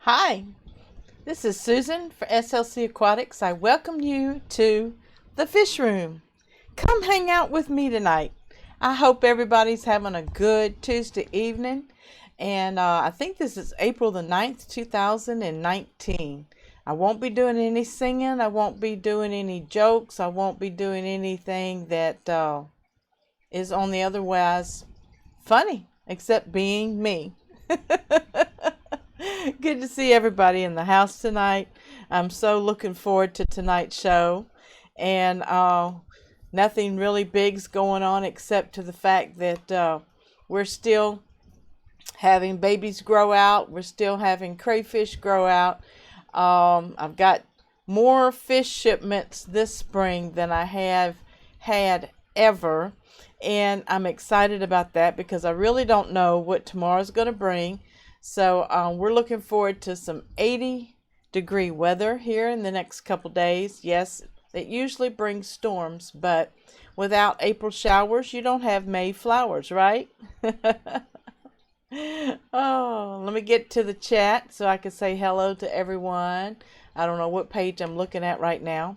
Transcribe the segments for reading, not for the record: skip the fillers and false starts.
Hi, this is Susan for SLC Aquatics. I welcome you to the fish room. Come hang out with me tonight. I hope everybody's having a good Tuesday evening. And I think this is April the 9th, 2019. I won't be doing any singing. I won't be doing any jokes. I won't be doing anything that is on the otherwise funny, except being me. Good to see everybody in the house tonight. I'm so looking forward to tonight's show. And nothing really big's going on except to the fact that we're still having babies grow out. We're still having crayfish grow out. I've got more fish shipments this spring than I have had ever. And I'm excited about that because I really don't know what tomorrow's going to bring. So we're looking forward to some 80-degree weather here in the next couple days. Yes, it usually brings storms, but without April showers, you don't have May flowers, right? Oh, let me get to the chat so I can say hello to everyone. I don't know what page I'm looking at right now,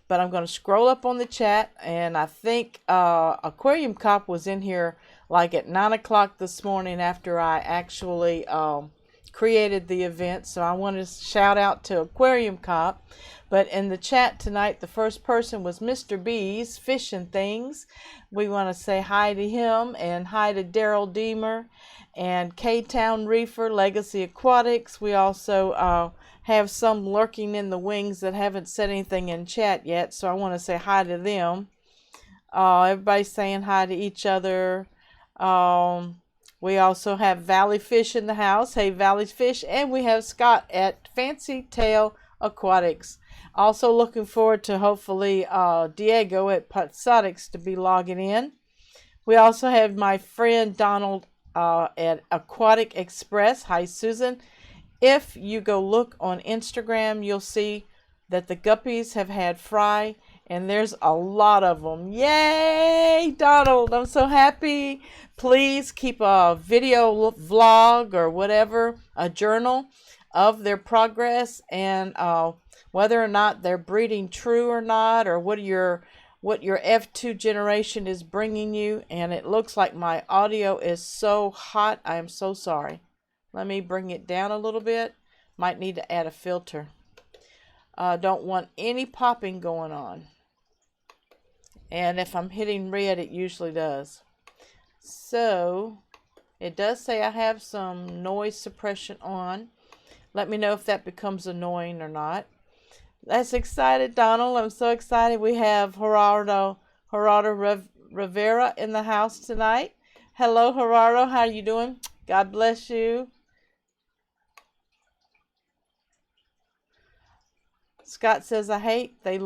but I'm going to scroll up on the chat, and I think Aquarium Cop was in here like at 9 o'clock this morning after I actually created the event. So I want to shout out to Aquarium Cop. But in the chat tonight, the first person was Mr. B's Fishing Things. We want to say hi to him and hi to Daryl Deemer and K-Town Reefer, Legacy Aquatics. We also have some lurking in the wings that haven't said anything in chat yet, so I want to say hi to them. Everybody's saying hi to each other. We also have Valley Fish in the house. Hey, Valley Fish. And we have Scott at Fancy Tail Aquatics. Also looking forward to hopefully Diego at Aquatics to be logging in. We also have my friend Donald at Aquatic Express. Hi, Susan. If you go look on Instagram, you'll see that the guppies have had fry, and there's a lot of them. Yay, Donald, I'm so happy. Please keep a video vlog or whatever, a journal of their progress and whether or not they're breeding true or not, or what your F2 generation is bringing you. And it looks like my audio is so hot. I am so sorry. Let me bring it down a little bit. Might need to add a filter. Don't want any popping going on. And if I'm hitting red, it usually does. So it does say I have some noise suppression on. Let me know if that becomes annoying or not. That's excited, Donald. I'm so excited. We have Gerardo Rivera in the house tonight. Hello, Gerardo. How are you doing? God bless you. Scott says, I hate they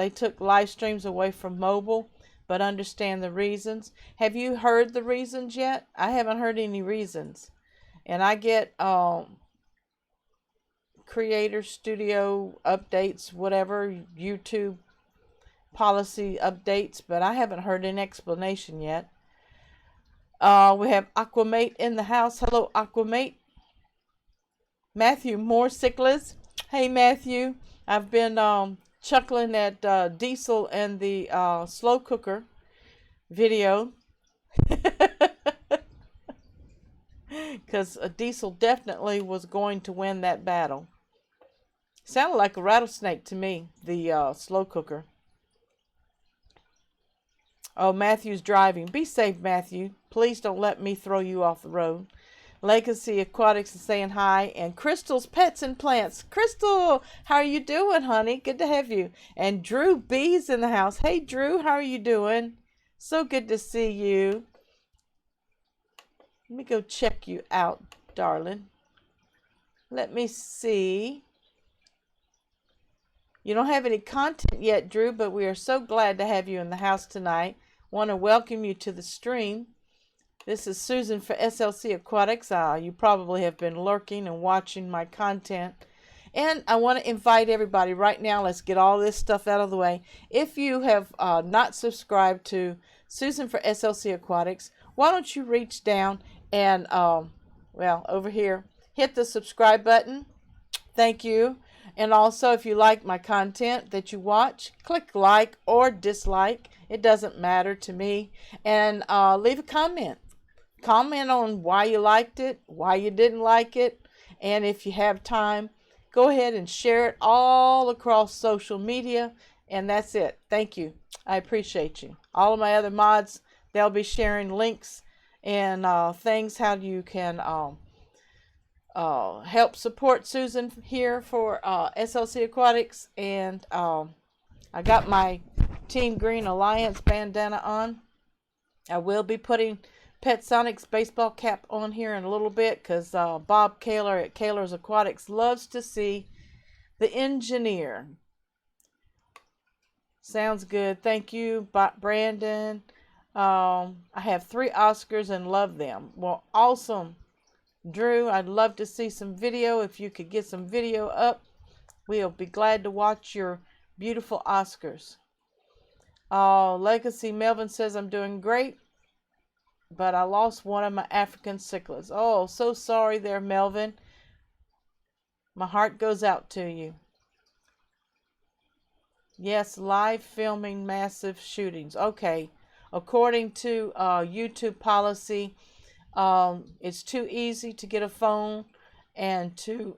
took live streams away from mobile, but understand the reasons. Have you heard the reasons yet? I haven't heard any reasons. And I get creator studio updates, whatever, YouTube policy updates, but I haven't heard an explanation yet. We have Aquamate in the house. Hello, Aquamate. Matthew, more cichlids. Hey, Matthew. I've been chuckling at Diesel and the slow cooker video because Diesel definitely was going to win that battle. Sounded like a rattlesnake to me, the slow cooker. Oh, Matthew's driving. Be safe, Matthew. Please don't let me throw you off the road. Legacy Aquatics is saying hi. And Crystal's Pets and Plants. Crystal, how are you doing, honey? Good to have you. And Drew B's in the house. Hey, Drew, how are you doing? So good to see you. Let me go check you out, darling. Let me see. You don't have any content yet, Drew, but we are so glad to have you in the house tonight. Want to welcome you to the stream. This is Susan for SLC Aquatics. You probably have been lurking and watching my content. And I want to invite everybody right now. Let's get all this stuff out of the way. If you have not subscribed to Susan for SLC Aquatics, why don't you reach down and, well, over here, hit the subscribe button. Thank you. And also, if you like my content that you watch, click like or dislike. It doesn't matter to me. And leave a comment. Comment on why you liked it, why you didn't like it. And if you have time, go ahead and share it all across social media. And that's it. Thank you. I appreciate you. All of my other mods, they'll be sharing links and things how you can help support Susan here for SLC Aquatics. And I got my Team Green Alliance bandana on. I will be putting Pet Sonic's baseball cap on here in a little bit because Bob Kaler at Kaler's Aquatics loves to see the engineer. Sounds good. Thank you, Brandon. I have 3 Oscars and love them. Well, awesome. Drew, I'd love to see some video. If you could get some video up, we'll be glad to watch your beautiful Oscars. Legacy Melvin says, I'm doing great, but I lost one of my African cichlids. Oh, so sorry there, Melvin. My heart goes out to you. Yes, live filming massive shootings. Okay, according to YouTube policy, it's too easy to get a phone and to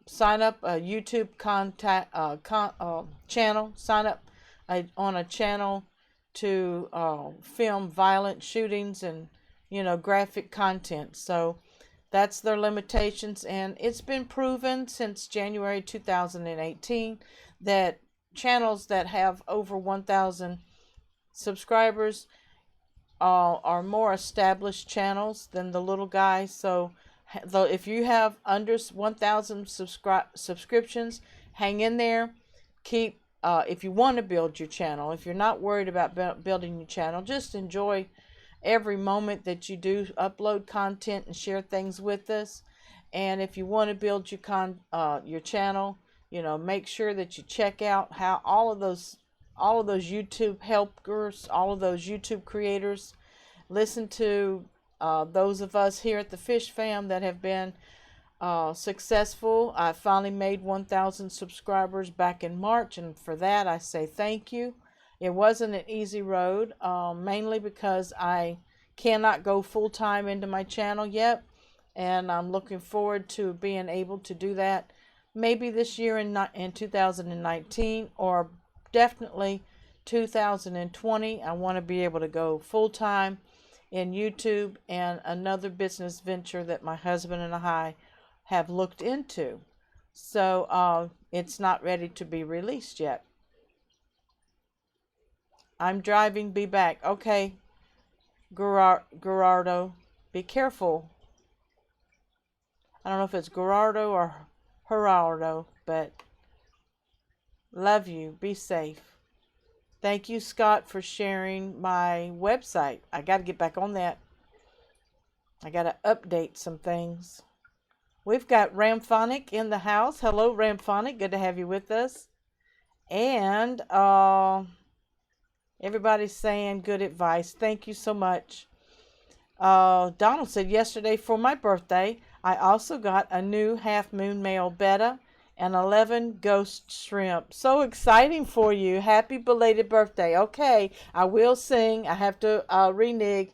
sign up a YouTube channel. Sign up on a channel to film violent shootings and graphic content. So that's their limitations, and it's been proven since January 2018 that channels that have over 1,000 subscribers are more established channels than the little guys. So though if you have under 1,000 subscriptions, hang in there. Keep if you want to build your channel, if you're not worried about building your channel, just enjoy every moment that you do upload content and share things with us. And if you want to build your channel, make sure that you check out how all of those YouTube helpers, all of those YouTube creators, listen to those of us here at the Fish Fam that have been successful. I finally made 1,000 subscribers back in March, and for that I say thank you. It wasn't an easy road, mainly because I cannot go full-time into my channel yet, and I'm looking forward to being able to do that maybe this year in 2019, or definitely 2020. I want to be able to go full-time in YouTube and another business venture that my husband and I have looked into. So it's not ready to be released yet. I'm driving, be back. Okay, Gerardo, be careful. I don't know if it's Gerardo or Gerardo, but love you. Be safe. Thank you, Scott, for sharing my website. I got to get back on that. I got to update some things. We've got Ramphonic in the house. Hello, Ramphonic. Good to have you with us. And everybody's saying good advice. Thank you so much. Donald said, yesterday for my birthday, I also got a new half-moon male betta and 11 ghost shrimp. So exciting for you. Happy belated birthday. Okay, I will sing. I have to renege.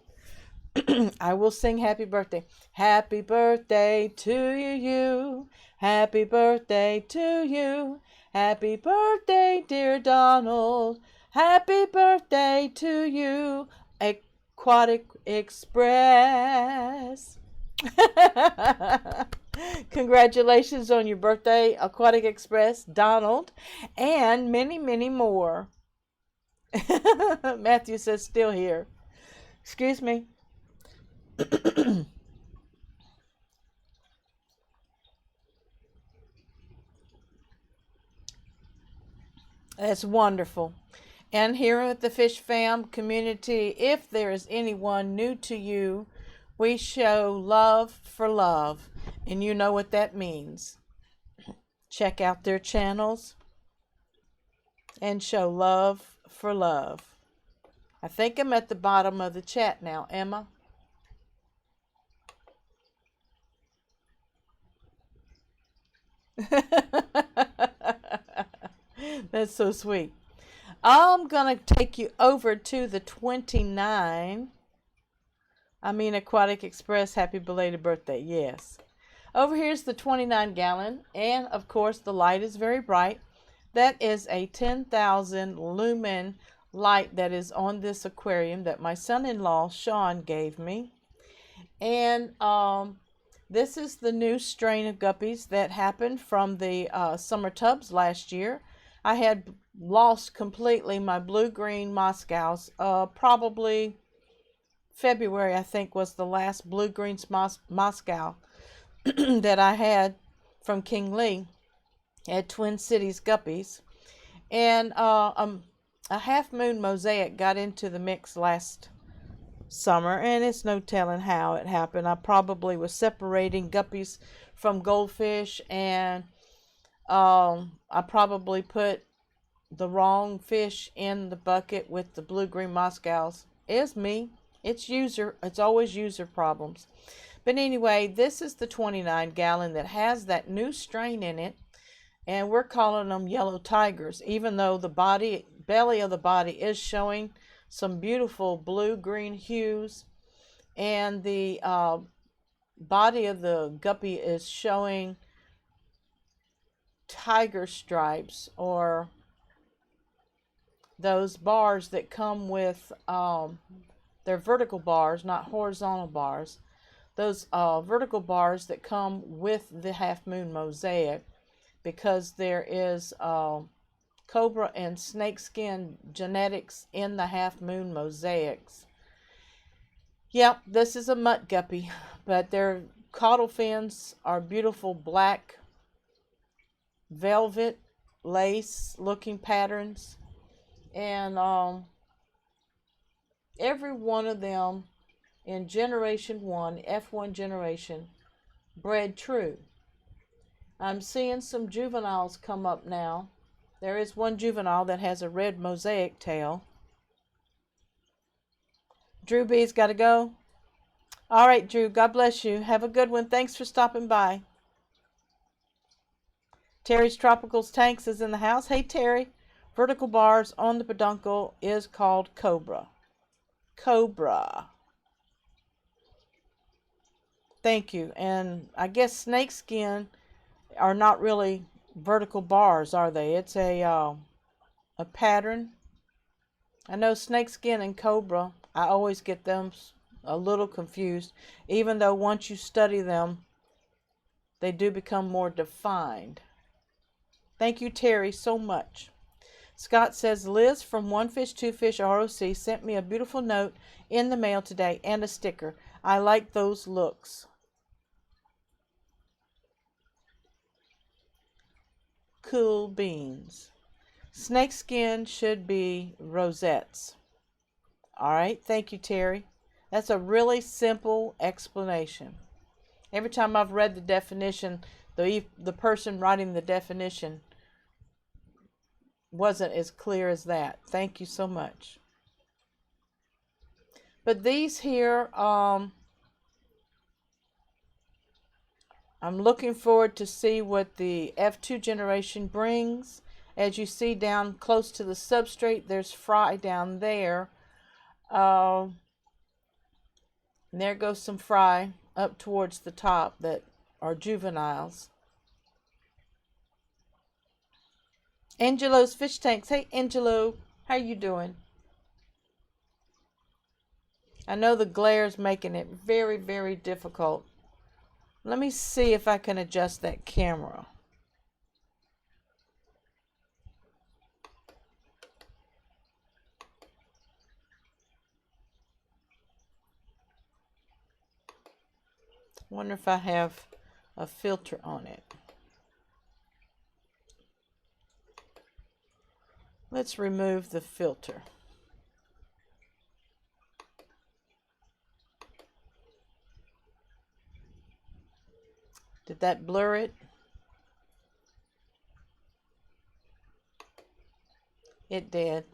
I will sing happy birthday. Happy birthday to you. Happy birthday to you. Happy birthday, dear Donald. Happy birthday to you. Aquatic Express. Congratulations on your birthday, Aquatic Express, Donald, and many, many more. Matthew says still here. Excuse me. That's wonderful. And here at the Fish Fam community, if there is anyone new to you, we show love for love. And you know what that means. Check out their channels and show love for love. I think I'm at the bottom of the chat now, Emma. That's so sweet. I'm going to take you over to the 29. Aquatic Express, happy belated birthday. Yes. Over here's the 29 gallon, and of course the light is very bright. That is a 10,000 lumen light that is on this aquarium that my son-in-law Sean gave me. And this is the new strain of guppies that happened from the summer tubs last year. I had lost completely my blue-green Moscows. Probably February, I think, was the last blue-green Moscow that I had from King Lee at Twin Cities Guppies. And a half moon mosaic got into the mix last summer, and it's no telling how it happened. I probably was separating guppies from goldfish, and I probably put the wrong fish in the bucket with the blue-green Moscows. It's me. It's always user problems. But anyway, this is the 29 gallon that has that new strain in it, and we're calling them yellow tigers, even though the belly of the body is showing some beautiful blue-green hues, and the body of the guppy is showing tiger stripes, or those bars that come with they're vertical bars, not horizontal bars. Those vertical bars that come with the half moon mosaic, because there is cobra and snakeskin genetics in the half moon mosaics. Yep, this is a mutt guppy, but their caudal fins are beautiful black velvet lace looking patterns, and every one of them in generation 1, F1 generation, bred true. I'm seeing some juveniles come up now. There is one juvenile that has a red mosaic tail. Drew B's got to go. All right, Drew, God bless you. Have a good one. Thanks for stopping by. Terry's Tropicals Tanks is in the house. Hey, Terry. Vertical bars on the peduncle is called cobra. Cobra. Thank you. And I guess snakeskin are not really vertical bars, are they? It's a pattern. I know snakeskin and cobra, I always get them a little confused, even though once you study them, they do become more defined. Thank you, Terry, so much. Scott says, Liz from One Fish, Two Fish ROC sent me a beautiful note in the mail today and a sticker. I like those looks. Cool beans. Snakeskin should be rosettes. All right, thank you, Terry. That's a really simple explanation. Every time I've read the definition, the person writing the definition wasn't as clear as that. Thank you so much. But these here, I'm looking forward to see what the F2 generation brings. As you see down close to the substrate, there's fry down there. And there goes some fry up towards the top that are juveniles. Angelo's Fish Tanks. Hey, Angelo, how you doing? I know the glare is making it very, very difficult. Let me see if I can adjust that camera. Wonder if I have a filter on it. Let's remove the filter. Did that blur it? It did.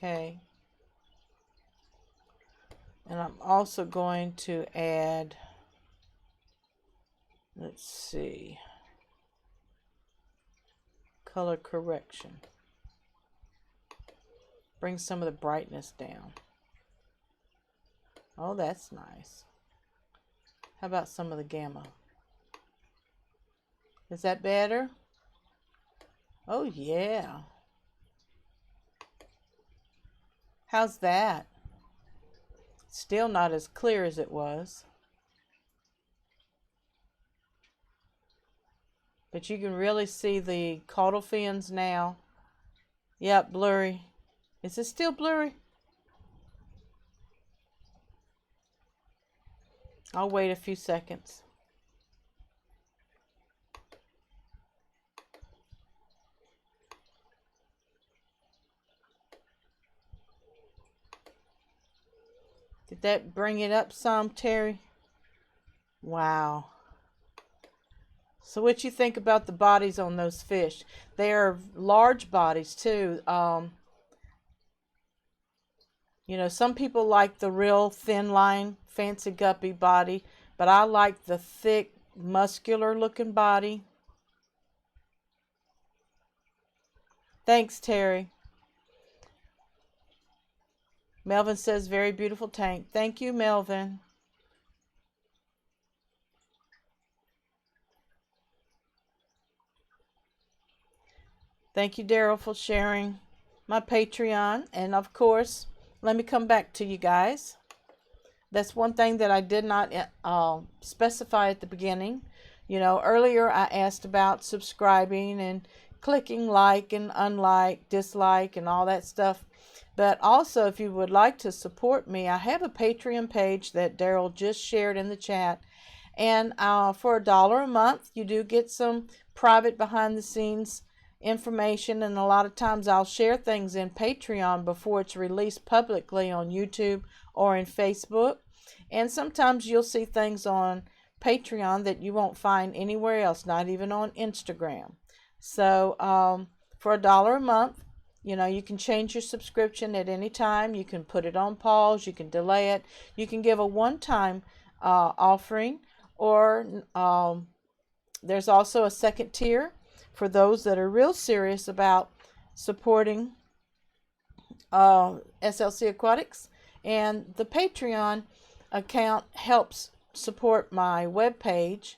Okay. And I'm also going to add, let's see, color correction. Bring some of the brightness down. Oh, that's nice. How about some of the gamma? Is that better? Oh, yeah. How's that? Still not as clear as it was. But you can really see the caudal fins now. Yep, blurry. Is it still blurry? I'll wait a few seconds. Did that bring it up some, Terry? Wow. So what you think about the bodies on those fish? They are large bodies too. You know, some people like the real thin line, fancy guppy body, but I like the thick, muscular looking body. Thanks, Terry. Melvin says, very beautiful tank. Thank you, Melvin. Thank you, Daryl, for sharing my Patreon. And of course, let me come back to you guys. That's one thing that I did not specify at the beginning. You know, earlier I asked about subscribing and clicking like and unlike, dislike, and all that stuff. But also, if you would like to support me, I have a Patreon page that Daryl just shared in the chat. And for $1 a month, you do get some private behind-the-scenes information. And a lot of times I'll share things in Patreon before it's released publicly on YouTube or in Facebook. And sometimes you'll see things on Patreon that you won't find anywhere else, not even on Instagram. So for $1 a month, you know, you can change your subscription at any time. You can put it on pause. You can delay it. You can give a one-time offering, or there's also a second tier for those that are real serious about supporting SLC Aquatics. And the Patreon account helps support my webpage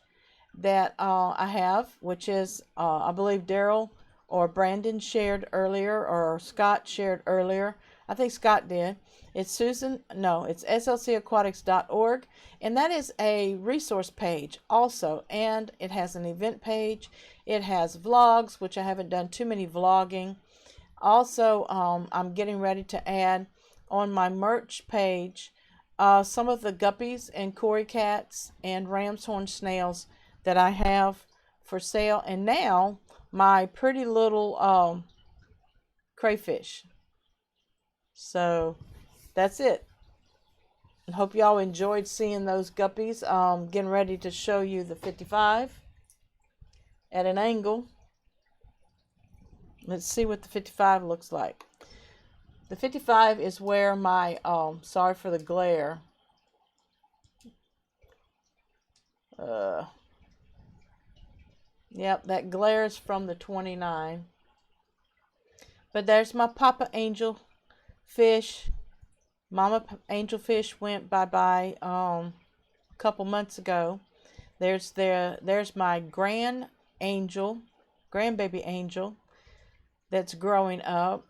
that I have, which is, I believe Daryl or Brandon shared earlier, or Scott shared earlier. I think Scott did. It's it's slcaquatics.org, and that is a resource page also, and it has an event page. It has vlogs, which I haven't done too many vlogging. Also, I'm getting ready to add on my merch page some of the guppies and cory cats and ram's horn snails that I have for sale, and now my pretty little crayfish. So that's it. I hope y'all enjoyed seeing those guppies. Getting ready to show you the 55 at an angle. Let's see what the 55 looks like. The 55 is where my, sorry for the glare. Yep, that glare is from the 29. But there's my Papa Angel fish. Mama Angel fish went bye-bye a couple months ago. There's my grandbaby angel that's growing up.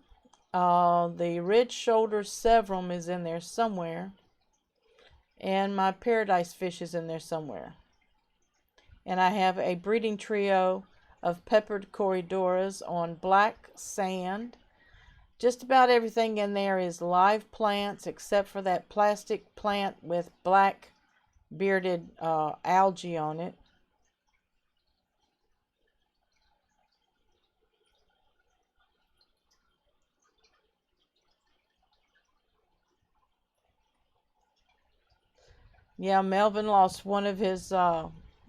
The ridge shoulder severum is in there somewhere. And my paradise fish is in there somewhere. And I have a breeding trio of peppered corydoras on black sand. Just about everything in there is live plants except for that plastic plant with black bearded algae on it. Yeah, Melvin lost one of his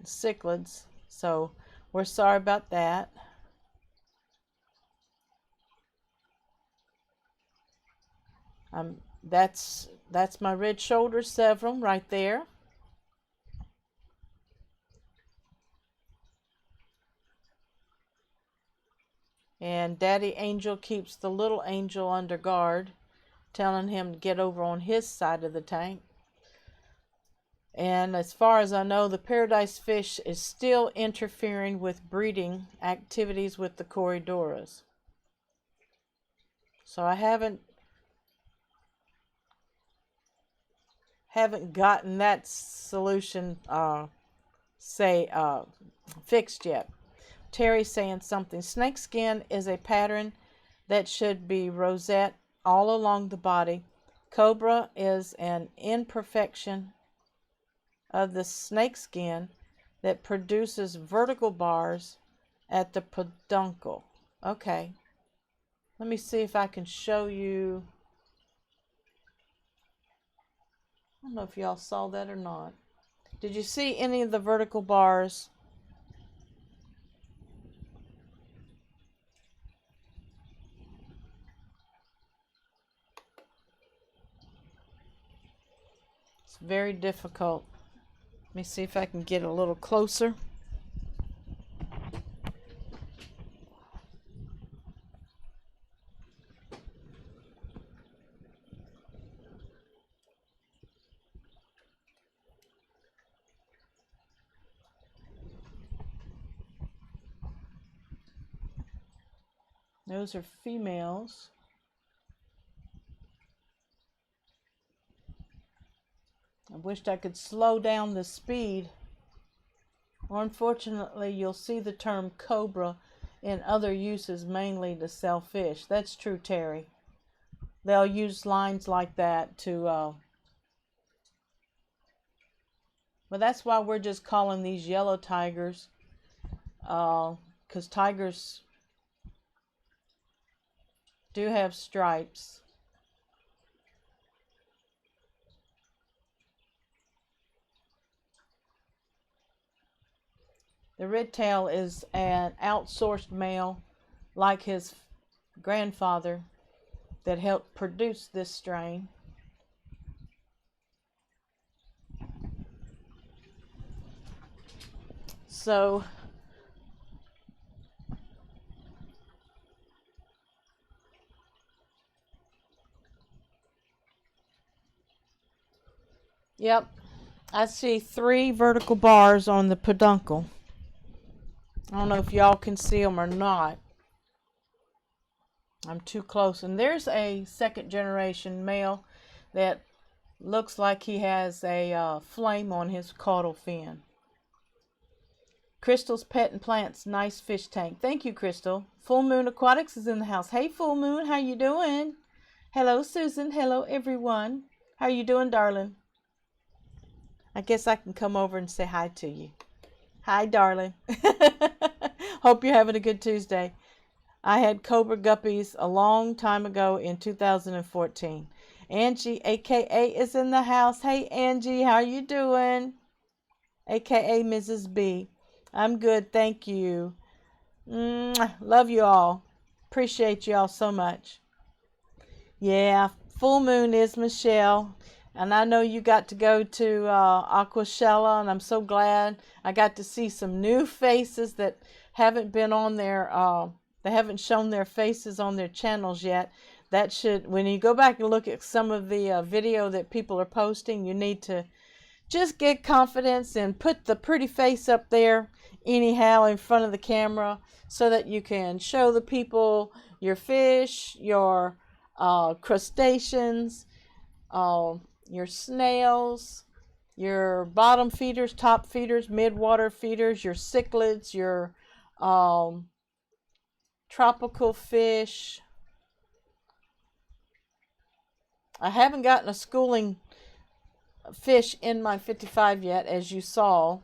cichlids, so we're sorry about that. That's my red shoulder severum right there. And Daddy Angel keeps the little angel under guard, telling him to get over on his side of the tank. And as far as I know, the paradise fish is still interfering with breeding activities with the corydoras. So I haven't gotten that solution fixed yet. Terry's saying something. Snakeskin is a pattern that should be rosette all along the body. Cobra is an imperfection of the snakeskin that produces vertical bars at the peduncle. Okay. Let me see if I can show you. I don't know if y'all saw that or not. Did you see any of the vertical bars? It's very difficult. Let me see if I can get a little closer. Those are females. I wished I could slow down the speed. Or unfortunately, you'll see the term cobra in other uses, mainly to sell fish. That's true, Terry. They'll use lines like that to... Well, that's why we're just calling these yellow tigers. Because tigers do have stripes. The red tail is an outsourced male, like his grandfather, that helped produce this strain. So, yep, I see 3 vertical bars on the peduncle. I don't know if y'all can see them or not. I'm too close. And there's a second generation male that looks like he has a flame on his caudal fin. Crystal's Pet and Plants, nice fish tank. Thank you, Crystal. Full Moon Aquatics is in the house. Hey, Full Moon, how you doing? Hello, Susan. Hello, everyone. How you doing, darling? I guess I can come over and say hi to you. Hi, darling. Hope you're having a good Tuesday. I had cobra guppies a long time ago in 2014. Angie, a.k.a. is in the house. Hey, Angie, how you doing? A.k.a. Mrs. B. I'm good, thank you. Love you all. Appreciate you all so much. Yeah, full moon is Michelle. And I know you got to go to Aquashella, and I'm so glad I got to see some new faces that haven't been on their, they haven't shown their faces on their channels yet. That should, when you go back and look at some of the video that people are posting, you need to just get confidence and put the pretty face up there anyhow in front of the camera so that you can show the people your fish, your crustaceans, your snails, your bottom feeders, top feeders, mid-water feeders, your cichlids, your tropical fish. I haven't gotten a schooling fish in my 55 yet, as you saw.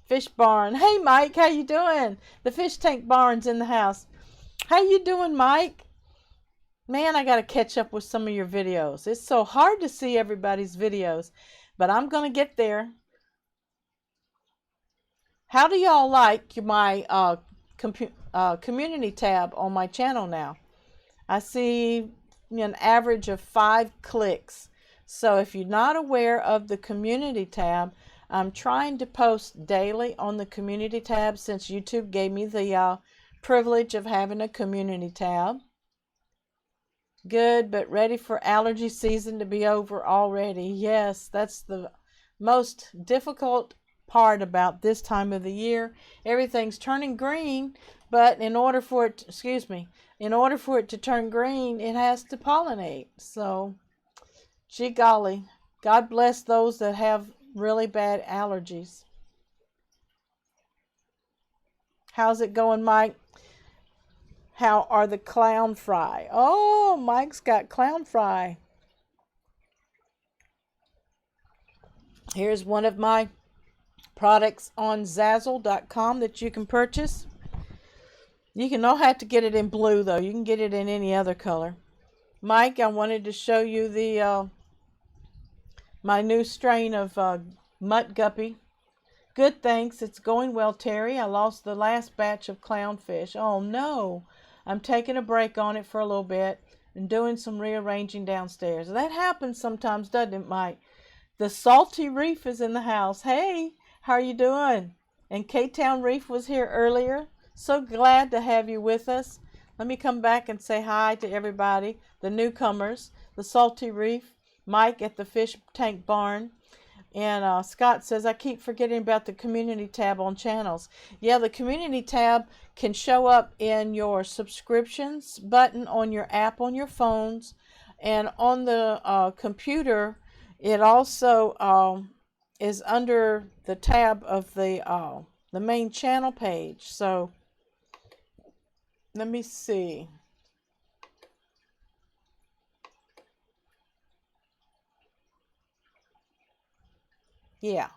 Fish barn. Hey, Mike, how you doing? The fish tank barn's in the house. How you doing, Mike? Man, I got to catch up with some of your videos. It's so hard to see everybody's videos, but I'm going to get there. How do y'all like my community tab on my channel now? I see an average of 5 clicks. So if you're not aware of the community tab, I'm trying to post daily on the community tab since YouTube gave me the privilege of having a community tab. Good, but ready for allergy season to be over already. Yes, that's the most difficult part about this time of the year. Everything's turning green, but in order for it, in order for it to turn green, it has to pollinate. So, gee golly, God bless those that have really bad allergies. How's it going, Mike? How are the clown fry? Oh, Mike's got clown fry. Here's one of my products on Zazzle.com that you can purchase. You can not have to get it in blue though. You can get it in any other color. Mike, I wanted to show you the my new strain of mutt guppy. Good, thanks. It's going well, Terry. I lost the last batch of clownfish. Oh no. I'm taking a break on it for a little bit and doing some rearranging downstairs. That happens sometimes, doesn't it, Mike? The Salty Reef is in the house. Hey, how are you doing? And K-Town Reef was here earlier. So glad to have you with us. Let me come back and say hi to everybody, the newcomers, the Salty Reef, Mike at the Fish Tank Barn. And Scott says, I keep forgetting about the community tab on channels. Yeah, the community tab can show up in your subscriptions button on your app on your phones. And on the computer, it also is under the tab of the main channel page. So let me see. Yeah.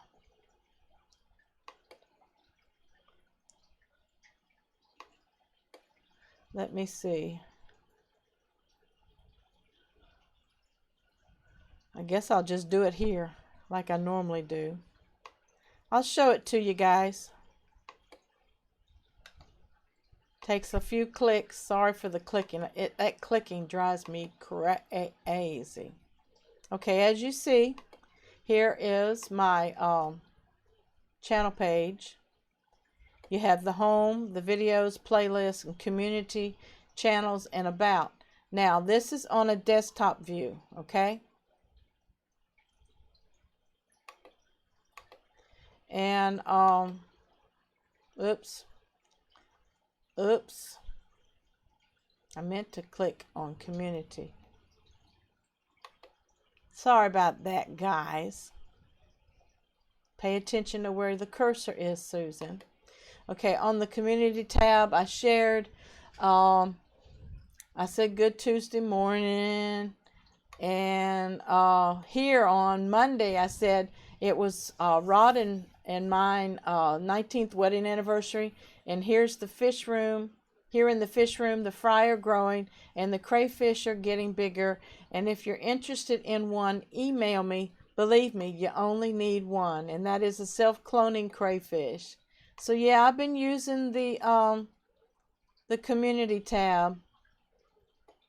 Let me see. I guess I'll just do it here like I normally do. I'll show it to you guys. Takes a few clicks. Sorry for the clicking. That clicking drives me crazy. Okay, as you see, here is my channel page. You have the home, the videos, playlists, and community channels, and about. Now, this is on a desktop view, okay? And, oops. I meant to click on community. Sorry about that, guys. Pay attention to where the cursor is, Susan. Okay, on the community tab, I shared, I said good Tuesday morning. And here on Monday, I said it was Rod and mine 19th wedding anniversary. And here's the fish room. Here in the fish room, the fry are growing and the crayfish are getting bigger. And if you're interested in one, email me. Believe me, you only need one, and that is a self-cloning crayfish. So yeah, I've been using the community tab.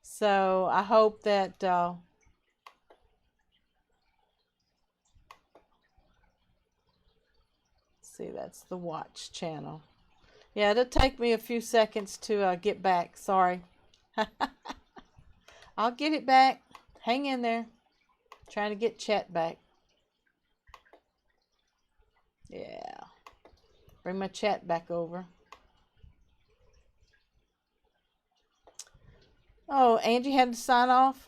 So I hope that see, that's the watch channel. Yeah, it'll take me a few seconds to get back. Sorry. I'll get it back. Hang in there. Trying to get chat back. Yeah. Bring my chat back over. Oh, Angie had to sign off?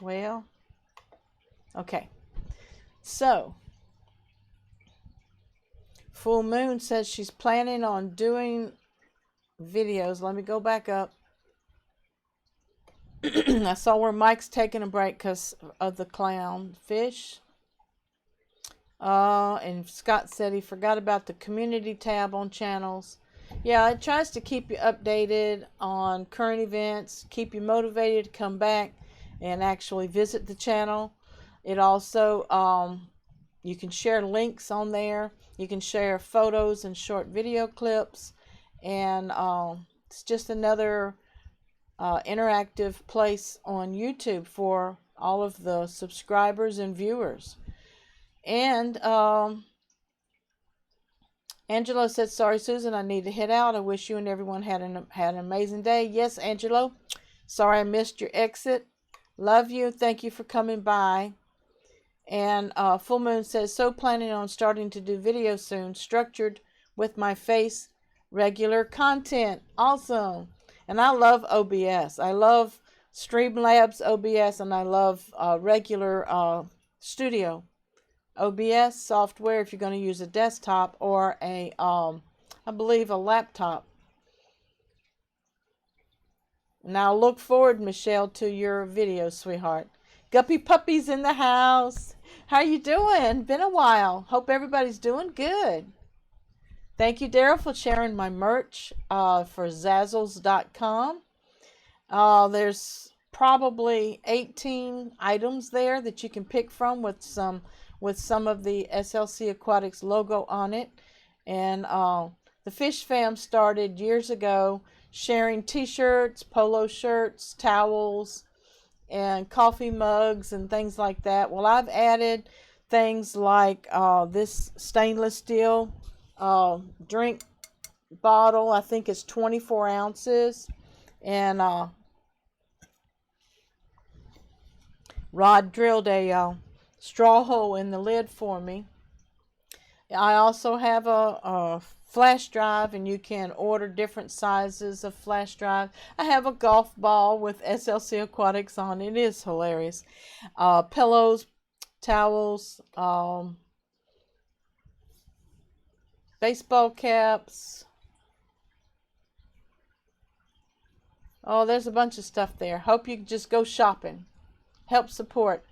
Well, okay. So, Full Moon says she's planning on doing videos. Let me go back up. I saw where Mike's taking a break because of the clown fish. And Scott said he forgot about the community tab on channels. Yeah, it tries to keep you updated on current events, keep you motivated to come back and actually visit the channel. It also, you can share links on there. You can share photos and short video clips, and it's just another interactive place on YouTube for all of the subscribers and viewers. And Angelo said, sorry, Susan, I need to head out. I wish you and everyone had an amazing day. Yes, Angelo. Sorry I missed your exit. Love you. Thank you for coming by. And Full Moon says, so planning on starting to do videos soon, structured with my face, regular content. Awesome. And I love OBS. I love Streamlabs OBS, and I love regular studio OBS software if you're going to use a desktop or a, I believe, a laptop. Now look forward, Michelle, to your video, sweetheart. Guppy Puppy's in the house. How you doing? Been a while. Hope everybody's doing good. Thank you, Daryl, for sharing my merch for Zazzles.com. There's probably 18 items there that you can pick from with some of the SLC Aquatics logo on it. And the Fish Fam started years ago sharing t-shirts, polo shirts, towels, and coffee mugs and things like that. Well, I've added things like this stainless steel drink bottle. I think it's 24 ounces. And Rod drilled a straw hole in the lid for me. I also have a flash drive, and you can order different sizes of flash drive. I have a golf ball with SLC Aquatics on it. It is hilarious. Pillows, towels, baseball caps. Oh, there's a bunch of stuff there. Hope you just go shopping. Help support.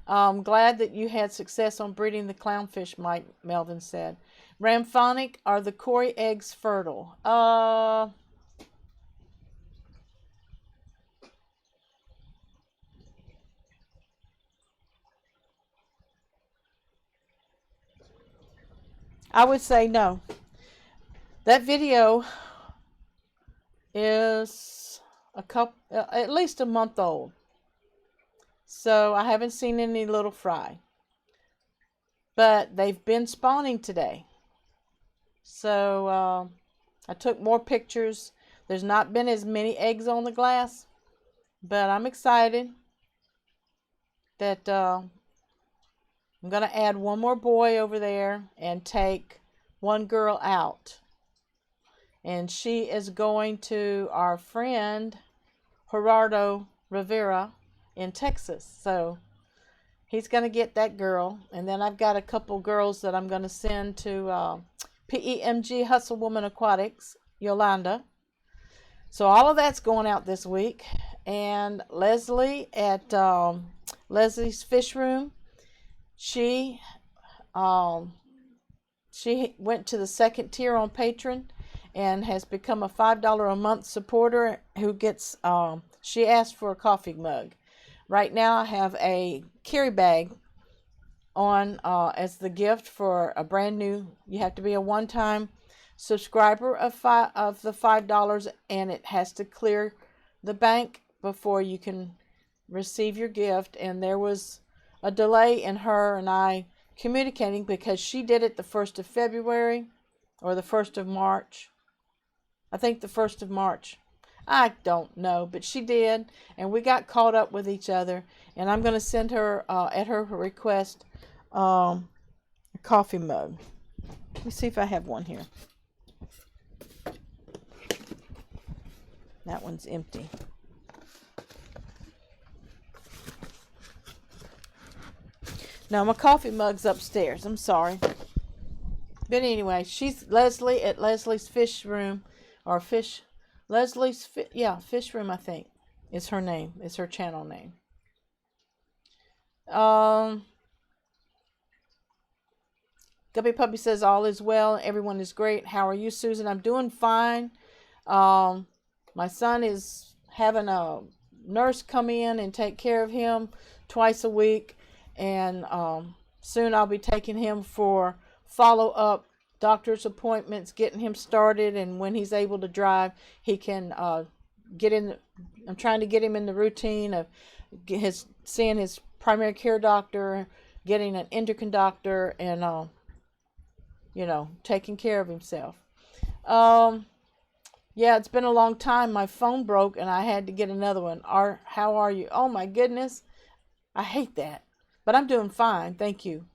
I'm glad that you had success on breeding the clownfish, Mike Melvin said. Ramphonic, are the cory eggs fertile? I would say no. That video is at least a month old. So I haven't seen any little fry. But they've been spawning today. So I took more pictures. There's not been as many eggs on the glass. But I'm excited that I'm going to add one more boy over there and take one girl out. And she is going to our friend Gerardo Rivera in Texas. So he's going to get that girl. And then I've got a couple girls that I'm going to send to PEMG Hustle Woman Aquatics, Yolanda. So all of that's going out this week. And Leslie at Leslie's Fish Room, she went to the second tier on Patron and has become a $5 a month supporter who gets, she asked for a coffee mug. Right now I have a carry bag on as the gift for a brand new, you have to be a one-time subscriber of the $5, and it has to clear the bank before you can receive your gift. And there was a delay in her and I communicating because she did it the 1st of February or the 1st of March. I think the 1st of March. I don't know, but she did, and we got caught up with each other. And I'm going to send her, at her request, a coffee mug. Let me see if I have one here. That one's empty. No, my coffee mug's upstairs. I'm sorry. But anyway, she's Leslie at Leslie's Fish Room, or Fish... Leslie's, Fish Room, I think, is her name. It's her channel name. Guppy Puppy says, all is well. Everyone is great. How are you, Susan? I'm doing fine. My son is having a nurse come in and take care of him twice a week. And soon I'll be taking him for follow-up doctor's appointments, getting him started, and when he's able to drive, he can get in. I'm trying to get him in the routine of seeing his primary care doctor, getting an endocrine doctor, and taking care of himself. Yeah, it's been a long time. My phone broke and I had to get another one. How are you? Oh my goodness, I hate that, but I'm doing fine, thank you.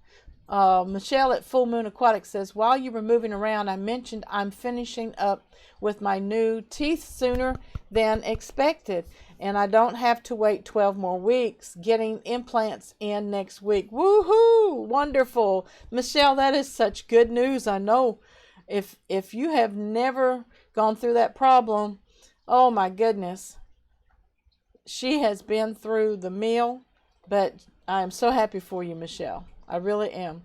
Michelle at Full Moon Aquatics says, while you were moving around, I mentioned I'm finishing up with my new teeth sooner than expected, and I don't have to wait 12 more weeks, getting implants in next week. Woohoo! Wonderful. Michelle, that is such good news. I know if you have never gone through that problem, oh my goodness. She has been through the meal, but I am so happy for you, Michelle. I really am.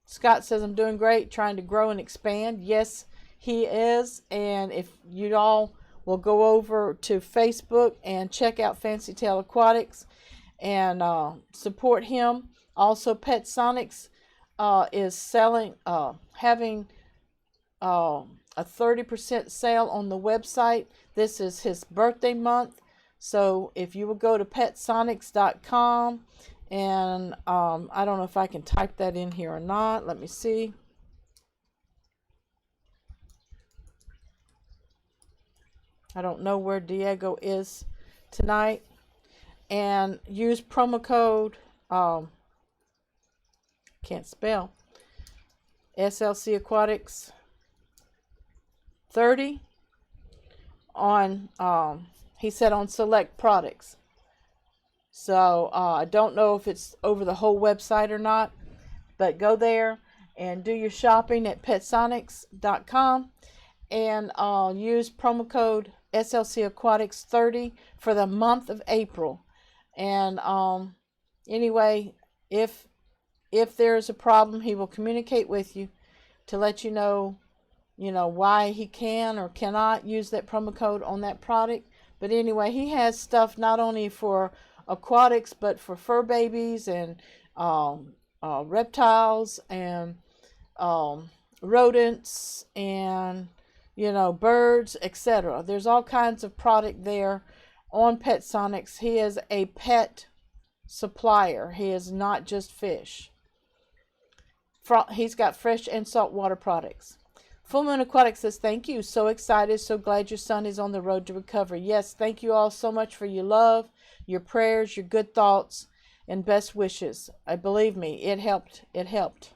Scott says, I'm doing great, trying to grow and expand. Yes, he is. And if you all will go over to Facebook and check out Fancy Tail Aquatics and support him. Also, Pet Sonics is having a 30% sale on the website. This is his birthday month. So if you will go to petsonics.com, and I don't know if I can type that in here or not. Let me see. I don't know where Diego is tonight. And use promo code, can't spell, SLC Aquatics 30 on, he said, on select products. So I don't know if it's over the whole website or not, but go there and do your shopping at petsonics.com and use promo code SLC Aquatics 30 for the month of April. And anyway, if there's a problem, he will communicate with you to let you know why he can or cannot use that promo code on that product. But anyway, he has stuff not only for aquatics, but for fur babies and reptiles and rodents and birds, etc. There's all kinds of product there on Pet Sonics. He is a pet supplier. He is not just fish. He's got fresh and saltwater products. Full Moon Aquatics says, thank you. So excited. So glad your son is on the road to recovery. Yes, thank you all so much for your love, your prayers, your good thoughts, and best wishes. I believe me, it helped. It helped.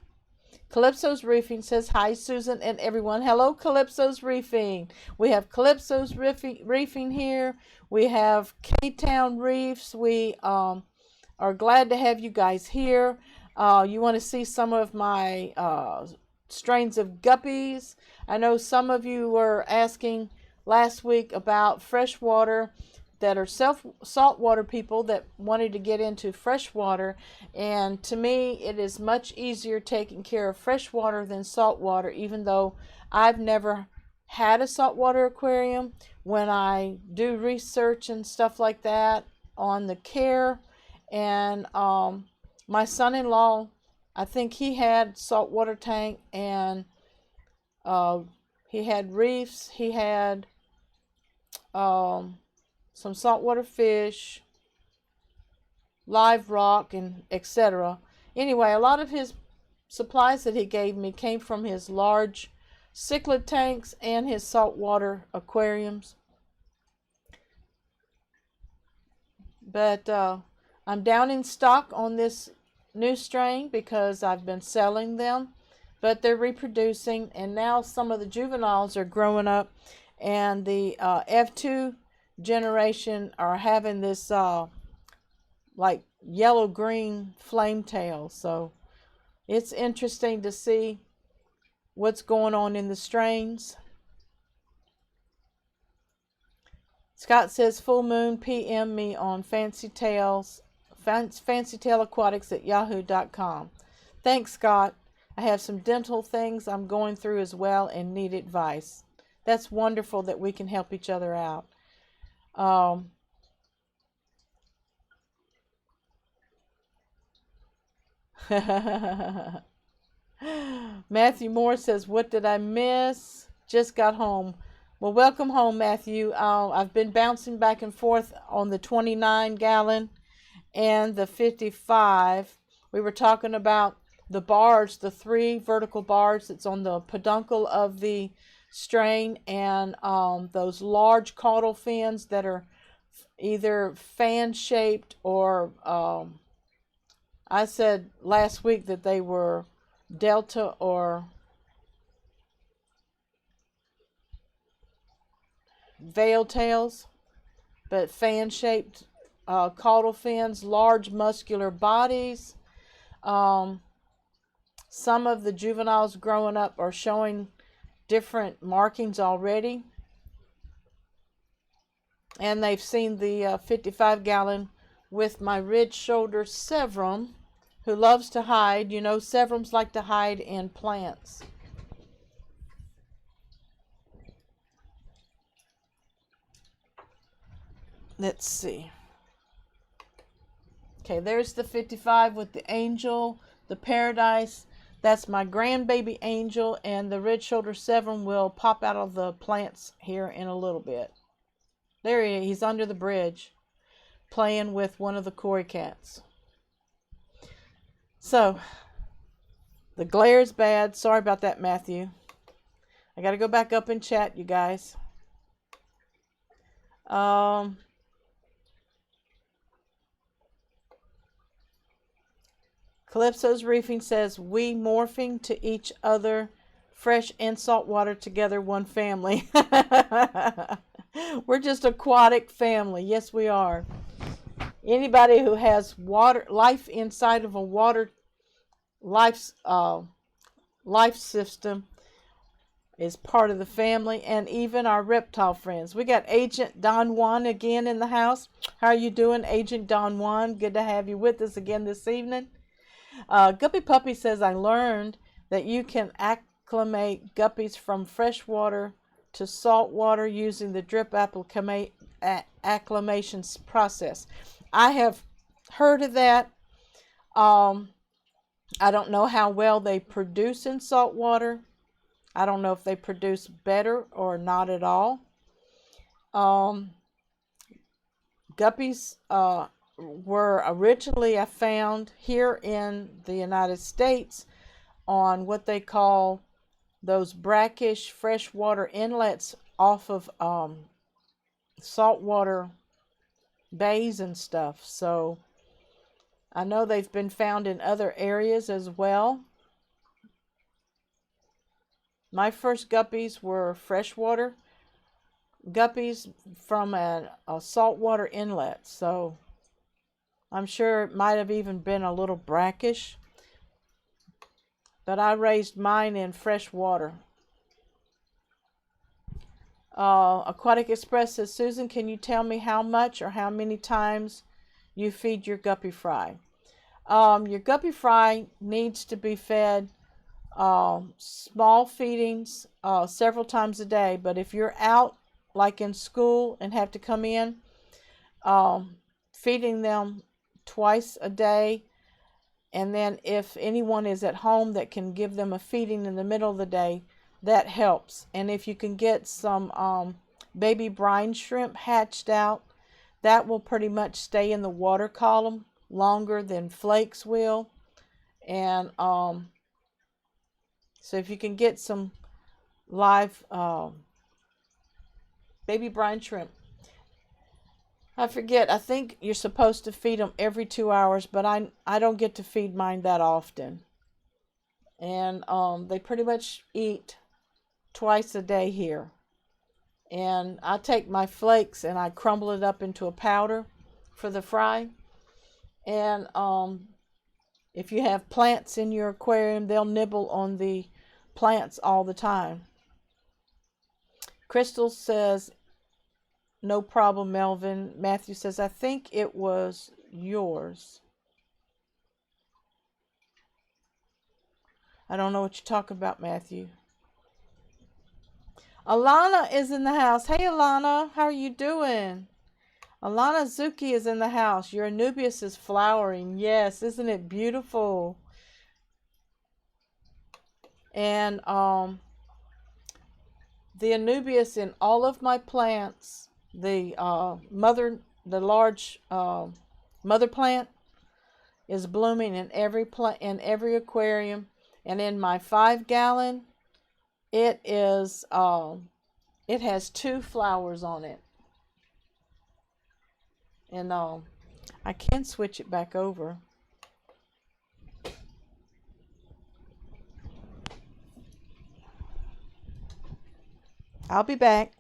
Calypso's Reefing says, hi, Susan and everyone. Hello, Calypso's Reefing. We have Calypso's Reefing here. We have K-Town Reefs. We are glad to have you guys here. You want to see some of my strains of guppies. I know some of you were asking last week about freshwater that are saltwater people that wanted to get into freshwater, and to me it is much easier taking care of freshwater than saltwater, even though I've never had a saltwater aquarium. When I do research and stuff like that on the care, and my son-in-law, I think he had saltwater tank, and he had reefs, he had some saltwater fish, live rock, and etc. Anyway, a lot of his supplies that he gave me came from his large cichlid tanks and his saltwater aquariums. But I'm down in stock on this new strain because I've been selling them, but they're reproducing, and now some of the juveniles are growing up, and the F2 generation are having this like yellow green flame tail. So it's interesting to see what's going on in the strains. Scott says, full moon, PM me on Fancy Tail Aquatics at yahoo.com. Thanks, Scott. I have some dental things I'm going through as well and need advice. That's wonderful that we can help each other out. Matthew Moore says, what did I miss? Just got home. Well, welcome home, Matthew. I've been bouncing back and forth on the 29-gallon and the 55. We were talking about the bars, the 3 vertical bars that's on the peduncle of the strain, and those large caudal fins that are either fan-shaped or I said last week that they were delta or veil tails, but fan-shaped caudal fins, large muscular bodies. Some of the juveniles growing up are showing different markings already, and they've seen the 55-gallon with my ridge-shoulder severum, who loves to hide. You know, severums like to hide in plants. Let's see. Okay, there's the 55 with the angel, the paradise. That's my grandbaby angel, and the ridge-shoulder severum will pop out of the plants here in a little bit. There he is. He's under the bridge, playing with one of the cory cats. So, the glare is bad. Sorry about that, Matthew. I got to go back up and chat, you guys. Calypso's Reefing says, we morphing to each other, fresh and salt water together, one family. We're just aquatic family. Yes, we are. Anybody who has water life inside of a water life system is part of the family, and even our reptile friends. We got Agent Don Juan again in the house. How are you doing, Agent Don Juan? Good to have you with us again this evening. Guppy Puppy says, I learned that you can acclimate guppies from freshwater to salt water using the drip acclimation process. I have heard of that. I don't know how well they produce in salt water. I don't know if they produce better or not at all. Guppies were originally, I found, here in the United States on what they call those brackish freshwater inlets off of saltwater bays and stuff. So I know they've been found in other areas as well. My first guppies were freshwater guppies from a saltwater inlet. So I'm sure it might have even been a little brackish. But I raised mine in fresh water. Aquatic Express says, Susan, can you tell me how much or how many times you feed your guppy fry? Your guppy fry needs to be fed small feedings several times a day. But if you're out, like in school, and have to come in, feeding them twice a day. And then if anyone is at home that can give them a feeding in the middle of the day, that helps. And if you can get some baby brine shrimp hatched out, that will pretty much stay in the water column longer than flakes will. And so if you can get some live baby brine shrimp, I forget, I think you're supposed to feed them every 2 hours, but I don't get to feed mine that often. And they pretty much eat twice a day here. And I take my flakes and I crumble it up into a powder for the fry. And if you have plants in your aquarium, they'll nibble on the plants all the time. Crystal says, no problem, Melvin. Matthew says, I think it was yours. I don't know what you're talking about, Matthew. Alana is in the house. Hey, Alana, how are you doing? Alana Zuki is in the house. Your Anubias is flowering. Yes, isn't it beautiful? And the Anubias in all of my plants, the large mother plant is blooming in every aquarium, and in my 5-gallon, it is it has 2 flowers on it. And I can switch it back over. I'll be back.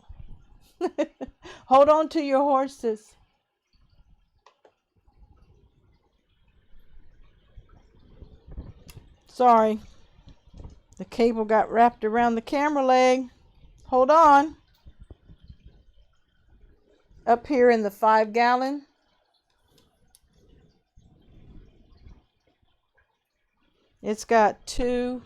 Hold on to your horses. Sorry. The cable got wrapped around the camera leg. Hold on. Up here in the 5-gallon, it's got two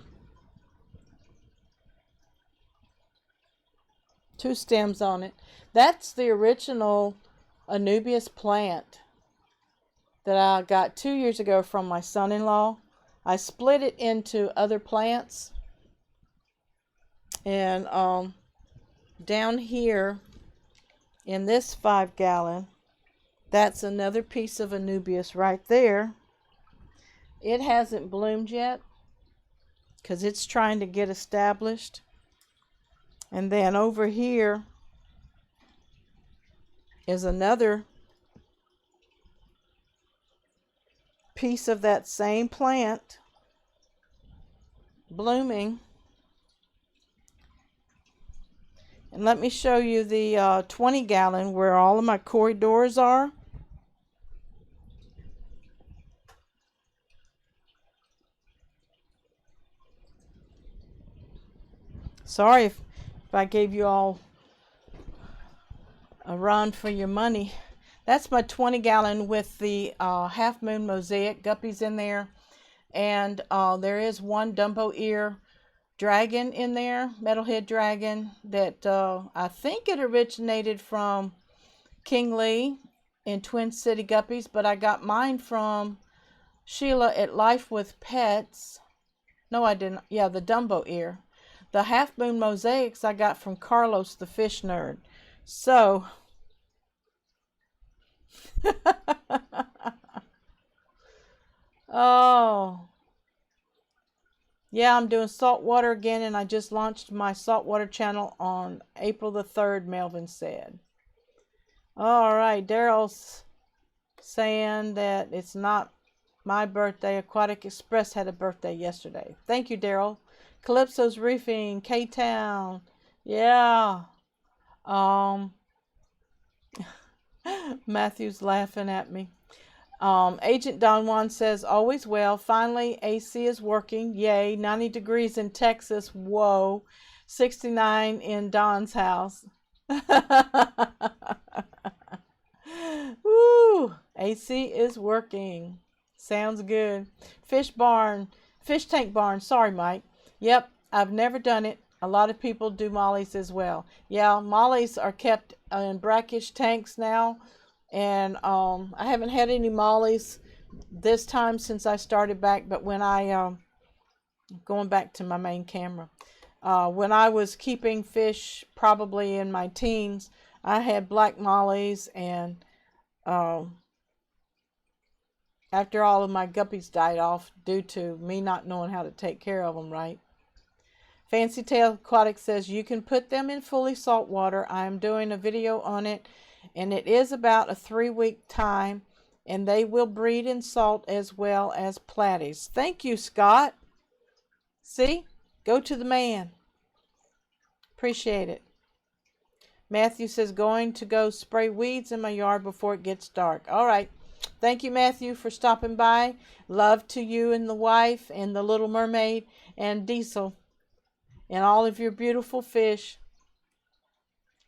stems on it. That's the original Anubias plant that I got 2 years ago from my son-in-law. I split it into other plants, and down here in this 5-gallon, that's another piece of Anubias right there. It hasn't bloomed yet because it's trying to get established. And then over here is another piece of that same plant blooming. And let me show you the 20-gallon where all of my corydoras are. Sorry if I gave you all a run for your money. That's my 20-gallon with the half moon mosaic guppies in there. And there is one Dumbo ear dragon in there, metalhead dragon, that I think it originated from King Lee in Twin City Guppies, but I got mine from Sheila at Life with Pets. No, I didn't. Yeah, the Dumbo ear. The half moon mosaics I got from Carlos the fish nerd. So oh yeah, I'm doing saltwater again, and I just launched my saltwater channel on April the 3rd, Melvin said. All right, Daryl's saying that it's not my birthday. Aquatic Express had a birthday yesterday. Thank you, Daryl. Calypso's Reefing, K-Town. Yeah. Matthew's laughing at me. Agent Don Juan says, always well. Finally, AC is working. Yay. 90 degrees in Texas. Whoa. 69 in Don's house. Woo. AC is working. Sounds good. Fish tank barn. Sorry, Mike. Yep, I've never done it. A lot of people do mollies as well. Yeah, mollies are kept in brackish tanks now. And I haven't had any mollies this time since I started back. But when I, going back to my main camera, when I was keeping fish probably in my teens, I had black mollies. And after all of my guppies died off due to me not knowing how to take care of them right. Fancy Tail Aquatics says you can put them in fully salt water. I am doing a video on it, and it is about a 3-week time, and they will breed in salt as well as platies. Thank you, Scott. See? Go to the man. Appreciate it. Matthew says going to go spray weeds in my yard before it gets dark. All right. Thank you, Matthew, for stopping by. Love to you and the wife and the little mermaid and Diesel. And all of your beautiful fish.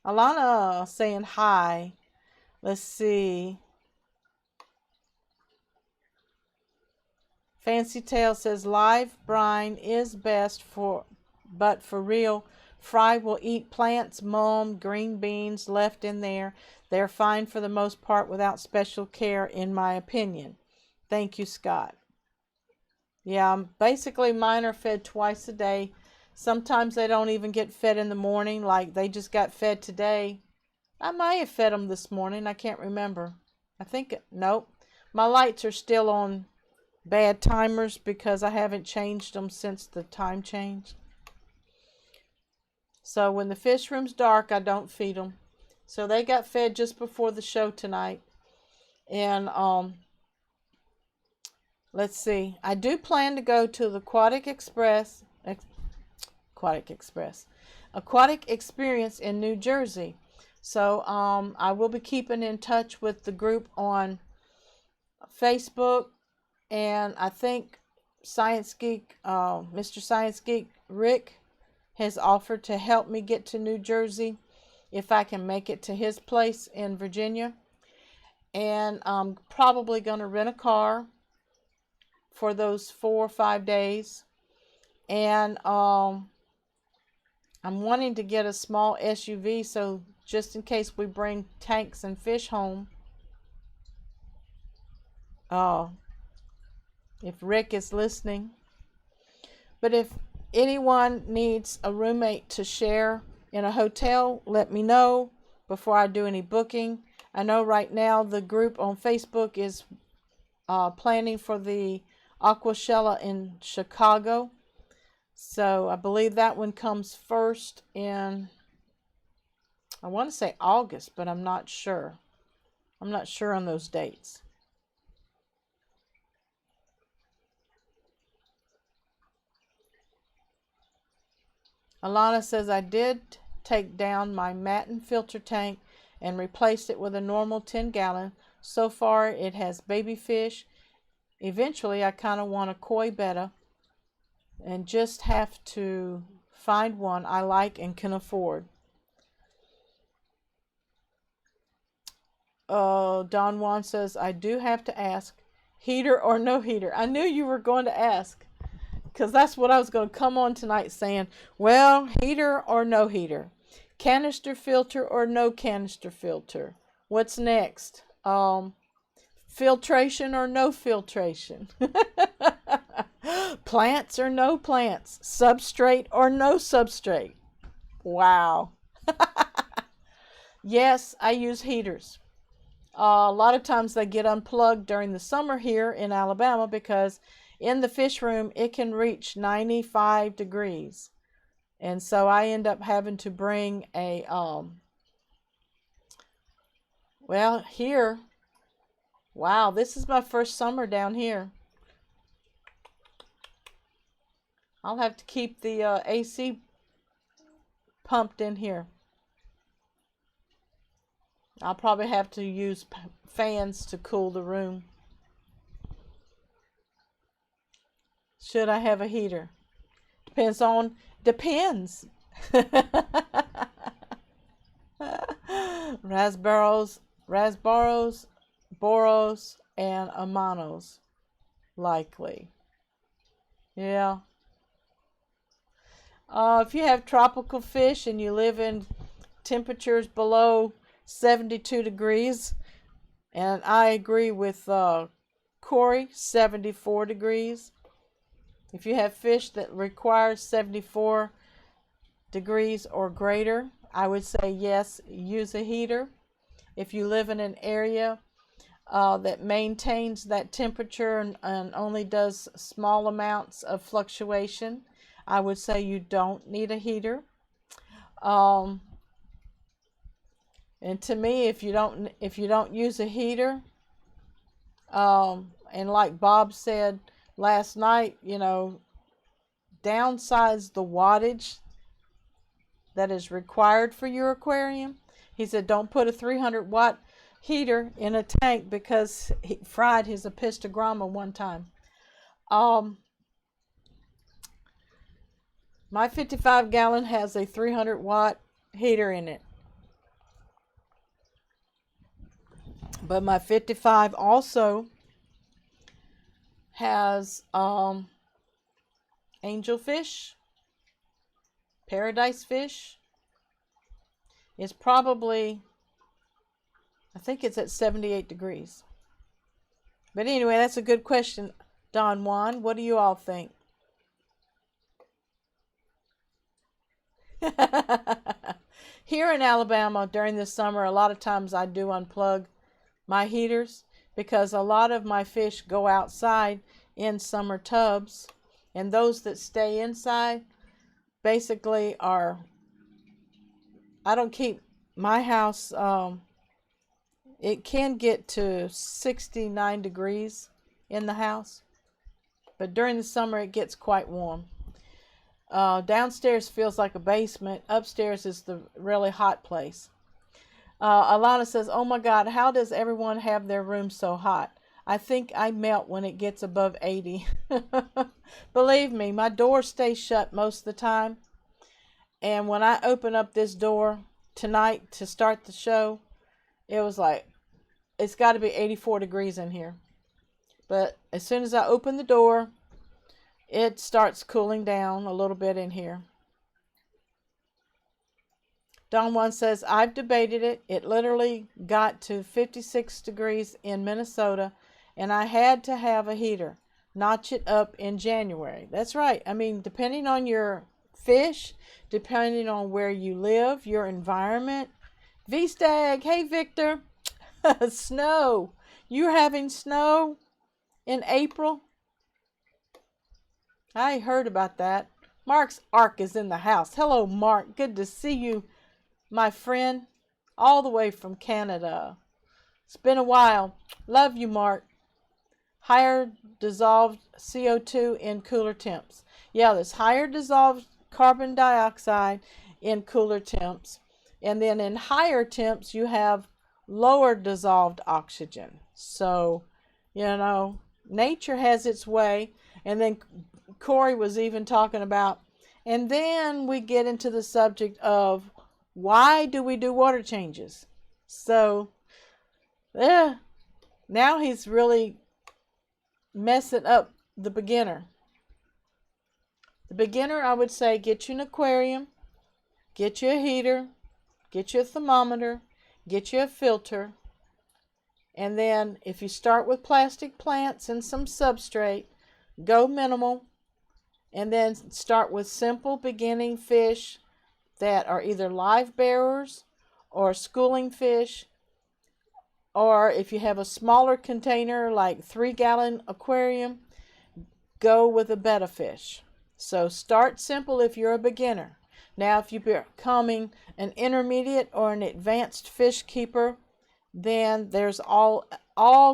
Alana saying hi. Let's see. Fancy Tail says live brine is best but for real, fry will eat plants, mulm, green beans left in there. They're fine for the most part without special care, in my opinion. Thank you, Scott. Yeah, basically mine are fed twice a day. Sometimes they don't even get fed in the morning, like they just got fed today. I might have fed them this morning. I can't remember. I think, nope. My lights are still on bad timers because I haven't changed them since the time change. So when the fish room's dark, I don't feed them. So they got fed just before the show tonight. And let's see. I do plan to go to the Aquatic Experience in New Jersey. So I will be keeping in touch with the group on Facebook, and I think Science Geek, Mr. Science Geek Rick has offered to help me get to New Jersey if I can make it to his place in Virginia. And I'm probably going to rent a car for those 4 or 5 days. And I'm wanting to get a small SUV, so just in case we bring tanks and fish home. If Rick is listening. But if anyone needs a roommate to share in a hotel, let me know before I do any booking. I know right now the group on Facebook is planning for the Aquashella in Chicago. So I believe that one comes first in, I want to say August, but I'm not sure. I'm not sure on those dates. Alana says, I did take down my Matin filter tank and replaced it with a normal 10-gallon. So far it has baby fish. Eventually I kind of want a koi betta and just have to find one I like and can afford. Don Juan says, I do have to ask, heater or no heater? I knew you were going to ask, because that's what I was going to come on tonight saying. Well, heater or no heater? Canister filter or no canister filter? What's next? Filtration or no filtration? Plants or no plants? Substrate or no substrate? Wow. Yes, I use heaters. A lot of times they get unplugged during the summer here in Alabama because in the fish room it can reach 95 degrees. And so I end up having to bring a, well, here, wow, this is my first summer down here. I'll have to keep the AC pumped in here. I'll probably have to use fans to cool the room. Should I have a heater? Depends. Raspberries, boros, and amanos, likely. Yeah. If you have tropical fish and you live in temperatures below 72 degrees, and I agree with Corey, 74 degrees. If you have fish that requires 74 degrees or greater, I would say yes, use a heater. If you live in an area that maintains that temperature and only does small amounts of fluctuation, I would say you don't need a heater. And to me, if you don't use a heater, and like Bob said last night, downsize the wattage that is required for your aquarium. He said don't put a 300-watt heater in a tank because he fried his apistogramma one time. My 55-gallon has a 300-watt heater in it. But my 55 also has angelfish, paradise fish. It's probably, I think it's at 78 degrees. But anyway, that's a good question, Don Juan. What do you all think? Here in Alabama during the summer, a lot of times I do unplug my heaters because a lot of my fish go outside in summer tubs, and those that stay inside basically are, I don't keep my house, it can get to 69 degrees in the house, but during the summer it gets quite warm. Downstairs feels like a basement. Upstairs is the really hot place. Alana says, oh my God, how does everyone have their room so hot? I think I melt when it gets above 80. Believe me, my door stays shut most of the time. And when I open up this door tonight to start the show, it was like, it's got to be 84 degrees in here. But as soon as I open the door, it starts cooling down a little bit in here. Don Juan says, I've debated it. It literally got to 56 degrees in Minnesota, and I had to have a heater. Notch it up in January. That's right. I mean, depending on your fish, depending on where you live, your environment. V-Stag, hey Victor. Snow. You're having snow in April? I heard about that. Mark's Ark is in the house. Hello, Mark. Good to see you, my friend, all the way from Canada. It's been a while. Love you, Mark. Higher dissolved CO2 in cooler temps. Yeah, there's higher dissolved carbon dioxide in cooler temps. And then in higher temps, you have lower dissolved oxygen. So, nature has its way. And then Corey was even talking about, and then we get into the subject of why do we do water changes? So, now he's really messing up the beginner. The beginner, I would say, get you an aquarium, get you a heater, get you a thermometer, get you a filter, and then if you start with plastic plants and some substrate, go minimal, and then start with simple beginning fish that are either live bearers or schooling fish, or if you have a smaller container like 3-gallon aquarium, go with a betta fish. So start simple if you're a beginner. Now if you're becoming an intermediate or an advanced fish keeper, then there's all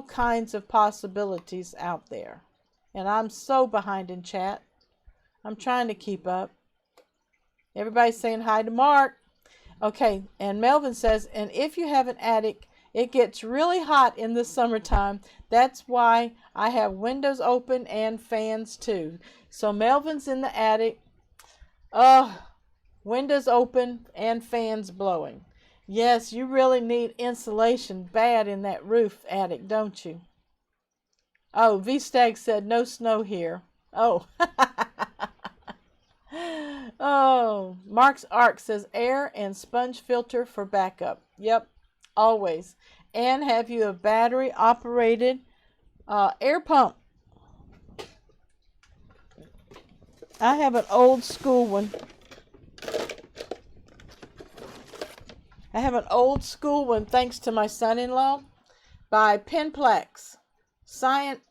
kinds of possibilities out there. And I'm so behind in chat. I'm trying to keep up. Everybody's saying hi to Mark. Okay, and Melvin says, and if you have an attic, it gets really hot in the summertime. That's why I have windows open and fans too. So Melvin's in the attic. Windows open and fans blowing. Yes, you really need insulation bad in that roof attic, don't you? Oh, V-Stag said no snow here. Oh. Oh, Mark's Ark says air and sponge filter for backup. Yep, always. And have you a battery operated air pump? I have an old school one. Thanks to my son-in-law by Penplex. Silent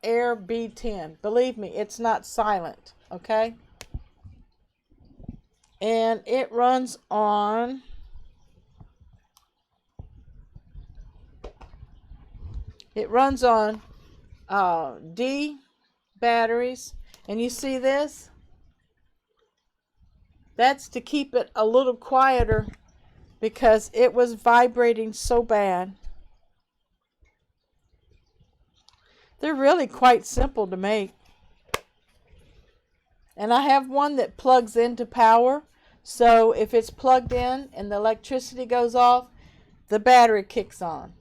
Air B10. Believe me, it's not silent, okay? And it runs on D batteries. And you see this? That's to keep it a little quieter because it was vibrating so bad. They're really quite simple to make. And I have one that plugs into power. So if it's plugged in and the electricity goes off, the battery kicks on.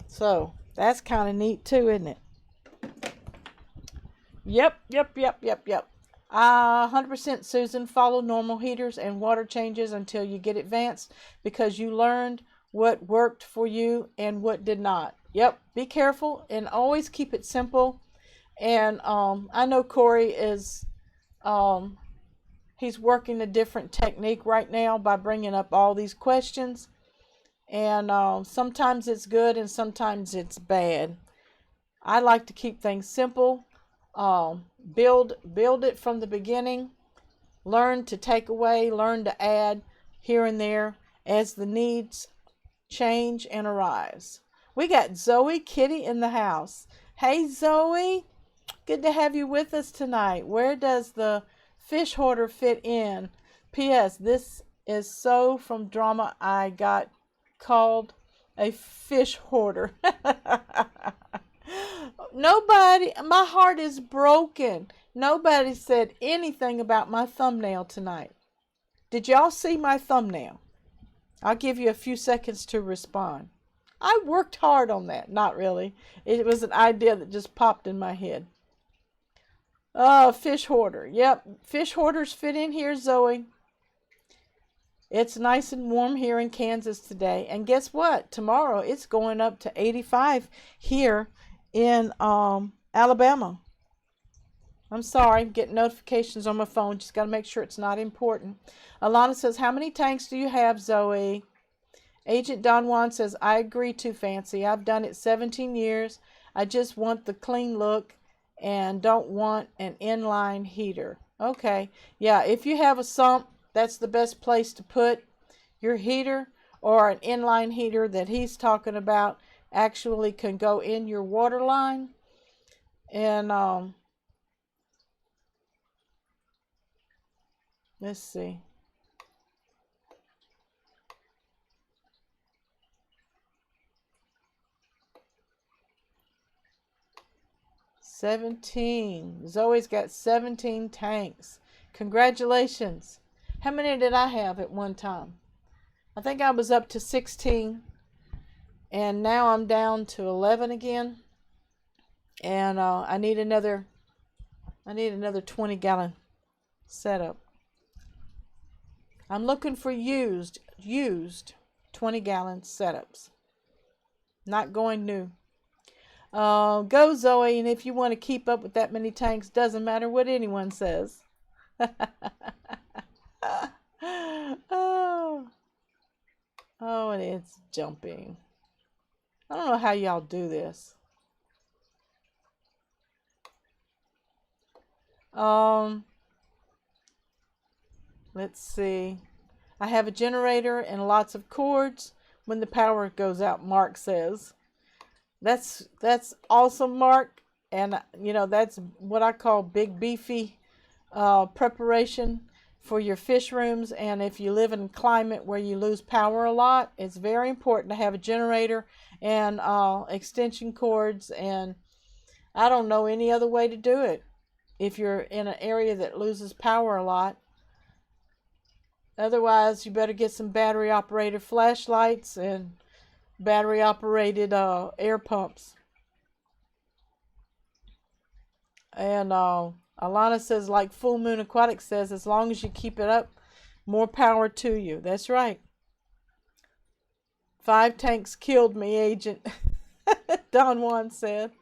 So that's kind of neat too, isn't it? Yep. 100% Susan, follow normal heaters and water changes until you get advanced because you learned what worked for you and what did not. Yep, be careful and always keep it simple. And I know Corey is He's working a different technique right now by bringing up all these questions. And sometimes it's good and sometimes it's bad. I like to keep things simple. Build it from the beginning. Learn to take away, learn to add here and there as the needs change and arise. We got Zoe Kitty in the house. Hey Zoe, good to have you with us tonight. Where does the fish hoarder fit in? P.S. This is so from drama I got called a fish hoarder. Nobody, my heart is broken. Nobody said anything about my thumbnail tonight. Did y'all see my thumbnail? I'll give you a few seconds to respond. I worked hard on that. Not really. It was an idea that just popped in my head. Oh, fish hoarder. Yep, fish hoarders fit in here, Zoe. It's nice and warm here in Kansas today. And guess what? Tomorrow it's going up to 85 here in Alabama. I'm sorry, I'm getting notifications on my phone. Just got to make sure it's not important. Alana says, how many tanks do you have, Zoe? Agent Don Juan says, I agree too, Fancy. I've done it 17 years. I just want the clean look and don't want an inline heater. Okay. Yeah, if you have a sump, that's the best place to put your heater, or an inline heater that he's talking about actually can go in your water line. And let's see. Zoe's got 17 tanks. Congratulations. How many did I have at one time? I think I was up to 16. And now I'm down to 11 again. And I need another 20-gallon setup. I'm looking for used 20-gallon setups. Not going new. Go Zoe, and if you want to keep up with that many tanks, doesn't matter what anyone says. Oh, and it's jumping. I don't know how y'all do this. Let's see. I have a generator and lots of cords when the power goes out, Mark says. That's awesome, Mark. And you know, that's what I call big beefy preparation for your fish rooms. And if you live in a climate where you lose power a lot, it's very important to have a generator and extension cords. And I don't know any other way to do it if you're in an area that loses power a lot. Otherwise, you better get some battery operated flashlights and battery operated air pumps. And Alana says, like Full Moon Aquatics says, as long as you keep it up, more power to you. That's right. 5 tanks killed me, Agent Don Juan said.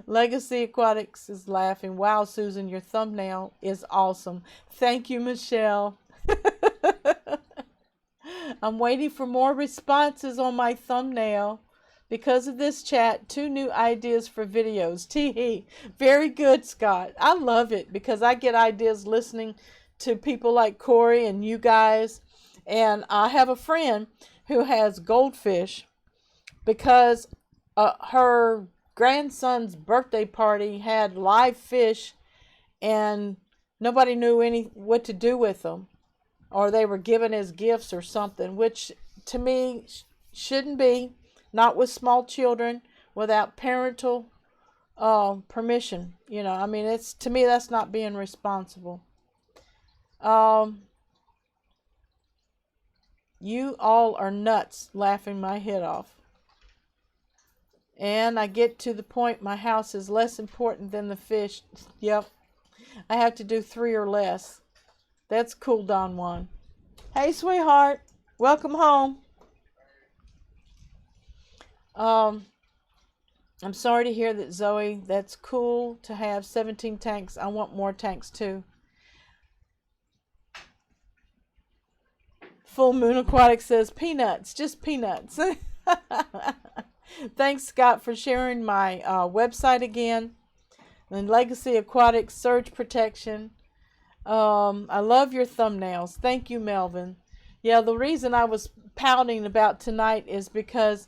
Legacy Aquatics is laughing. Wow, Susan, your thumbnail is awesome. Thank you, Michelle. I'm waiting for more responses on my thumbnail. Because of this chat, 2 new ideas for videos. Tee. Very good, Scott. I love it because I get ideas listening to people like Corey and you guys. And I have a friend who has goldfish because her grandson's birthday party had live fish and nobody knew what to do with them, or they were given as gifts or something, which to me shouldn't be, not with small children without parental permission. You know, I mean, it's, to me, that's not being responsible. You all are nuts, laughing my head off. And I get to the point, my house is less important than the fish. Yep. I have to do 3 or less. That's cool, Don Juan. Hey, sweetheart. Welcome home. I'm sorry to hear that, Zoe. That's cool to have 17 tanks. I want more tanks too. Full Moon Aquatics says peanuts, just peanuts. Thanks, Scott, for sharing my website again. And Legacy Aquatics Surge Protection. I love your thumbnails. Thank you, Melvin. Yeah, the reason I was pouting about tonight is because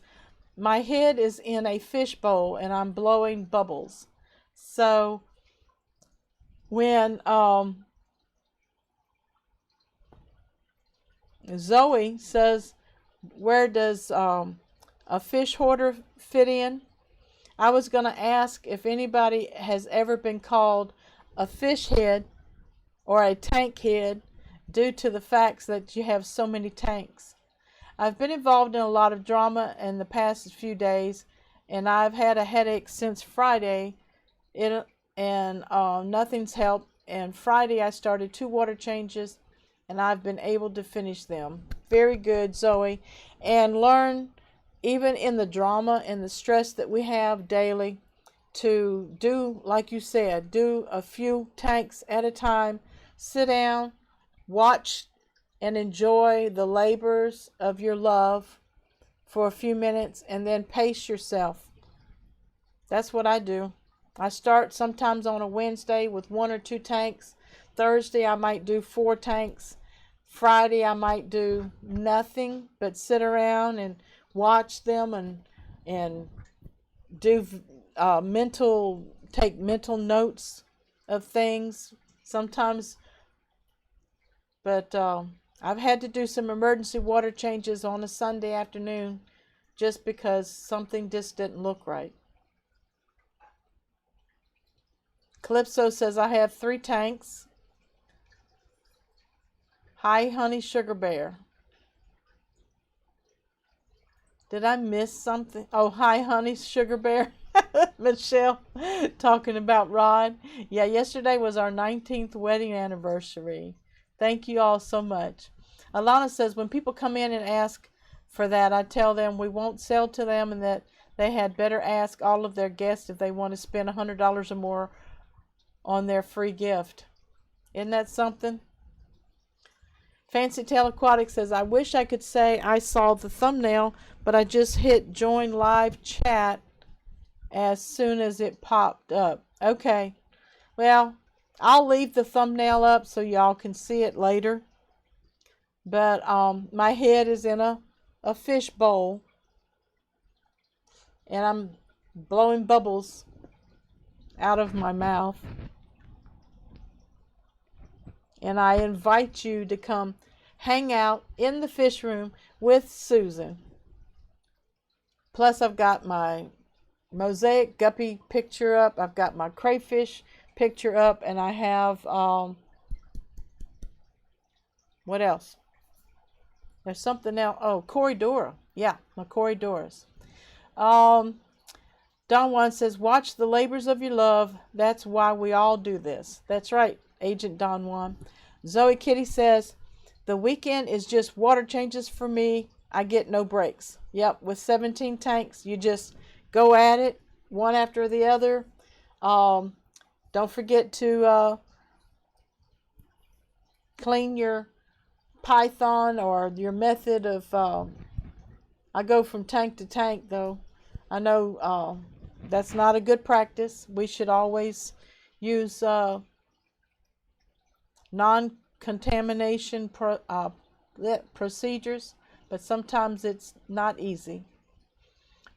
my head is in a fish bowl and I'm blowing bubbles. So when Zoe says, where does a fish hoarder fit in? I was going to ask if anybody has ever been called a fish head or a tank head due to the facts that you have so many tanks. I've been involved in a lot of drama in the past few days, and I've had a headache since Friday, and nothing's helped. And Friday I started 2 water changes, and I've been able to finish them. Very good, Zoe. And learn, even in the drama and the stress that we have daily, to do, like you said, do a few tanks at a time. Sit down, watch and enjoy the labors of your love for a few minutes, and then pace yourself. That's what I do. I start sometimes on a Wednesday with 1 or 2 tanks. Thursday I might do 4 tanks. Friday I might do nothing but sit around and watch them and do take mental notes of things sometimes. But I've had to do some emergency water changes on a Sunday afternoon just because something just didn't look right. Calypso says, I have 3 tanks. Hi, honey sugar bear. Did I miss something? Oh, hi, honey sugar bear. Michelle talking about Rod. Yeah, yesterday was our 19th wedding anniversary. Thank you all so much. Alana says, when people come in and ask for that, I tell them we won't sell to them and that they had better ask all of their guests if they want to spend $100 or more on their free gift. Isn't that something? Fancy Tail Aquatics says, I wish I could say I saw the thumbnail, but I just hit join live chat as soon as it popped up. Okay. Well, I'll leave the thumbnail up so y'all can see it later. But my head is in a fish bowl, and I'm blowing bubbles out of my mouth. And I invite you to come hang out in the fish room with Susan. Plus, I've got my mosaic guppy picture up. I've got my crayfish picture up, and I have what else? There's something else. Oh, corydoras. Yeah, my corydoras. Don Juan says, watch the labors of your love. That's why we all do this. That's right, Agent Don Juan. Zoe Kitty says, the weekend is just water changes for me. I get no breaks. Yep, with 17 tanks, you just go at it, one after the other. Don't forget to clean your python or your method of, I go from tank to tank though. I know that's not a good practice. We should always use non-contamination procedures, but sometimes it's not easy.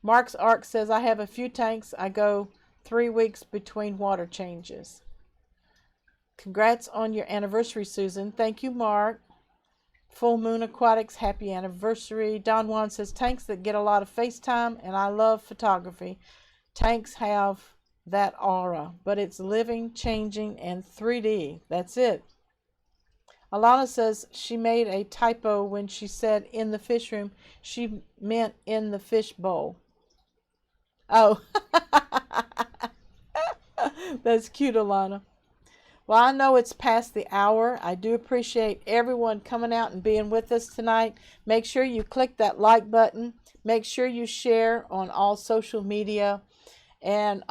Mark's Ark says, I have a few tanks. I go 3 weeks between water changes. Congrats on your anniversary, Susan. Thank you, Mark. Full Moon Aquatics, happy anniversary. Don Juan says, tanks that get a lot of FaceTime, and I love photography. Tanks have that aura, but it's living, changing, and 3D. That's it. Alana says she made a typo when she said in the fish room. She meant in the fish bowl. Oh, that's cute, Alana. Well, I know it's past the hour. I do appreciate everyone coming out and being with us tonight. Make sure you click that like button. Make sure you share on all social media. And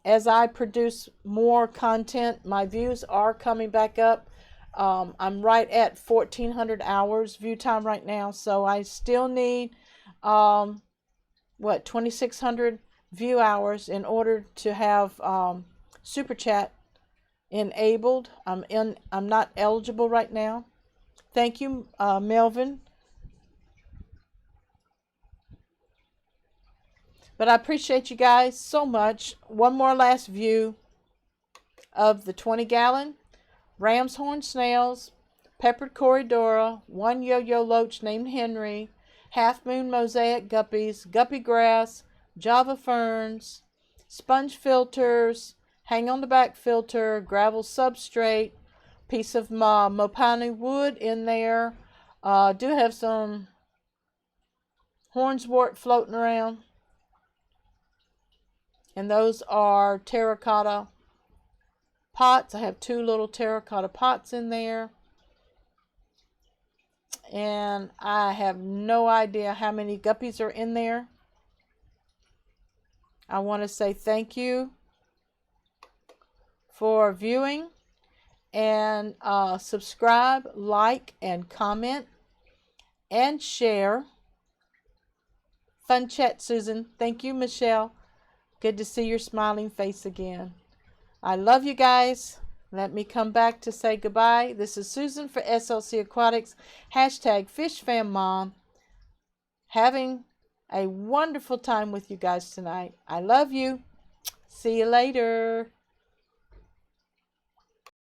as I produce more content, my views are coming back up. I'm right at 1,400 hours view time right now, so I still need 2,600 view hours in order to have super chat enabled. I'm not eligible right now. Thank you, Melvin. But I appreciate you guys so much. One more last view of the 20-gallon ram's horn snails, peppered corydora, one yo-yo loach named Henry, half moon mosaic guppies, guppy grass, java ferns, sponge filters, hang on the back filter, gravel substrate, piece of mopane wood in there. Do have some hornswort floating around. And those are terracotta pots. I have 2 little terracotta pots in there. And I have no idea how many guppies are in there. I want to say thank you for viewing. And subscribe, like, and comment, and share. Fun chat, Susan. Thank you, Michelle. Good to see your smiling face again. I love you guys. Let me come back to say goodbye. This is Susan for SLC Aquatics. #FishFamMom. Having a wonderful time with you guys tonight. I love you. See you later.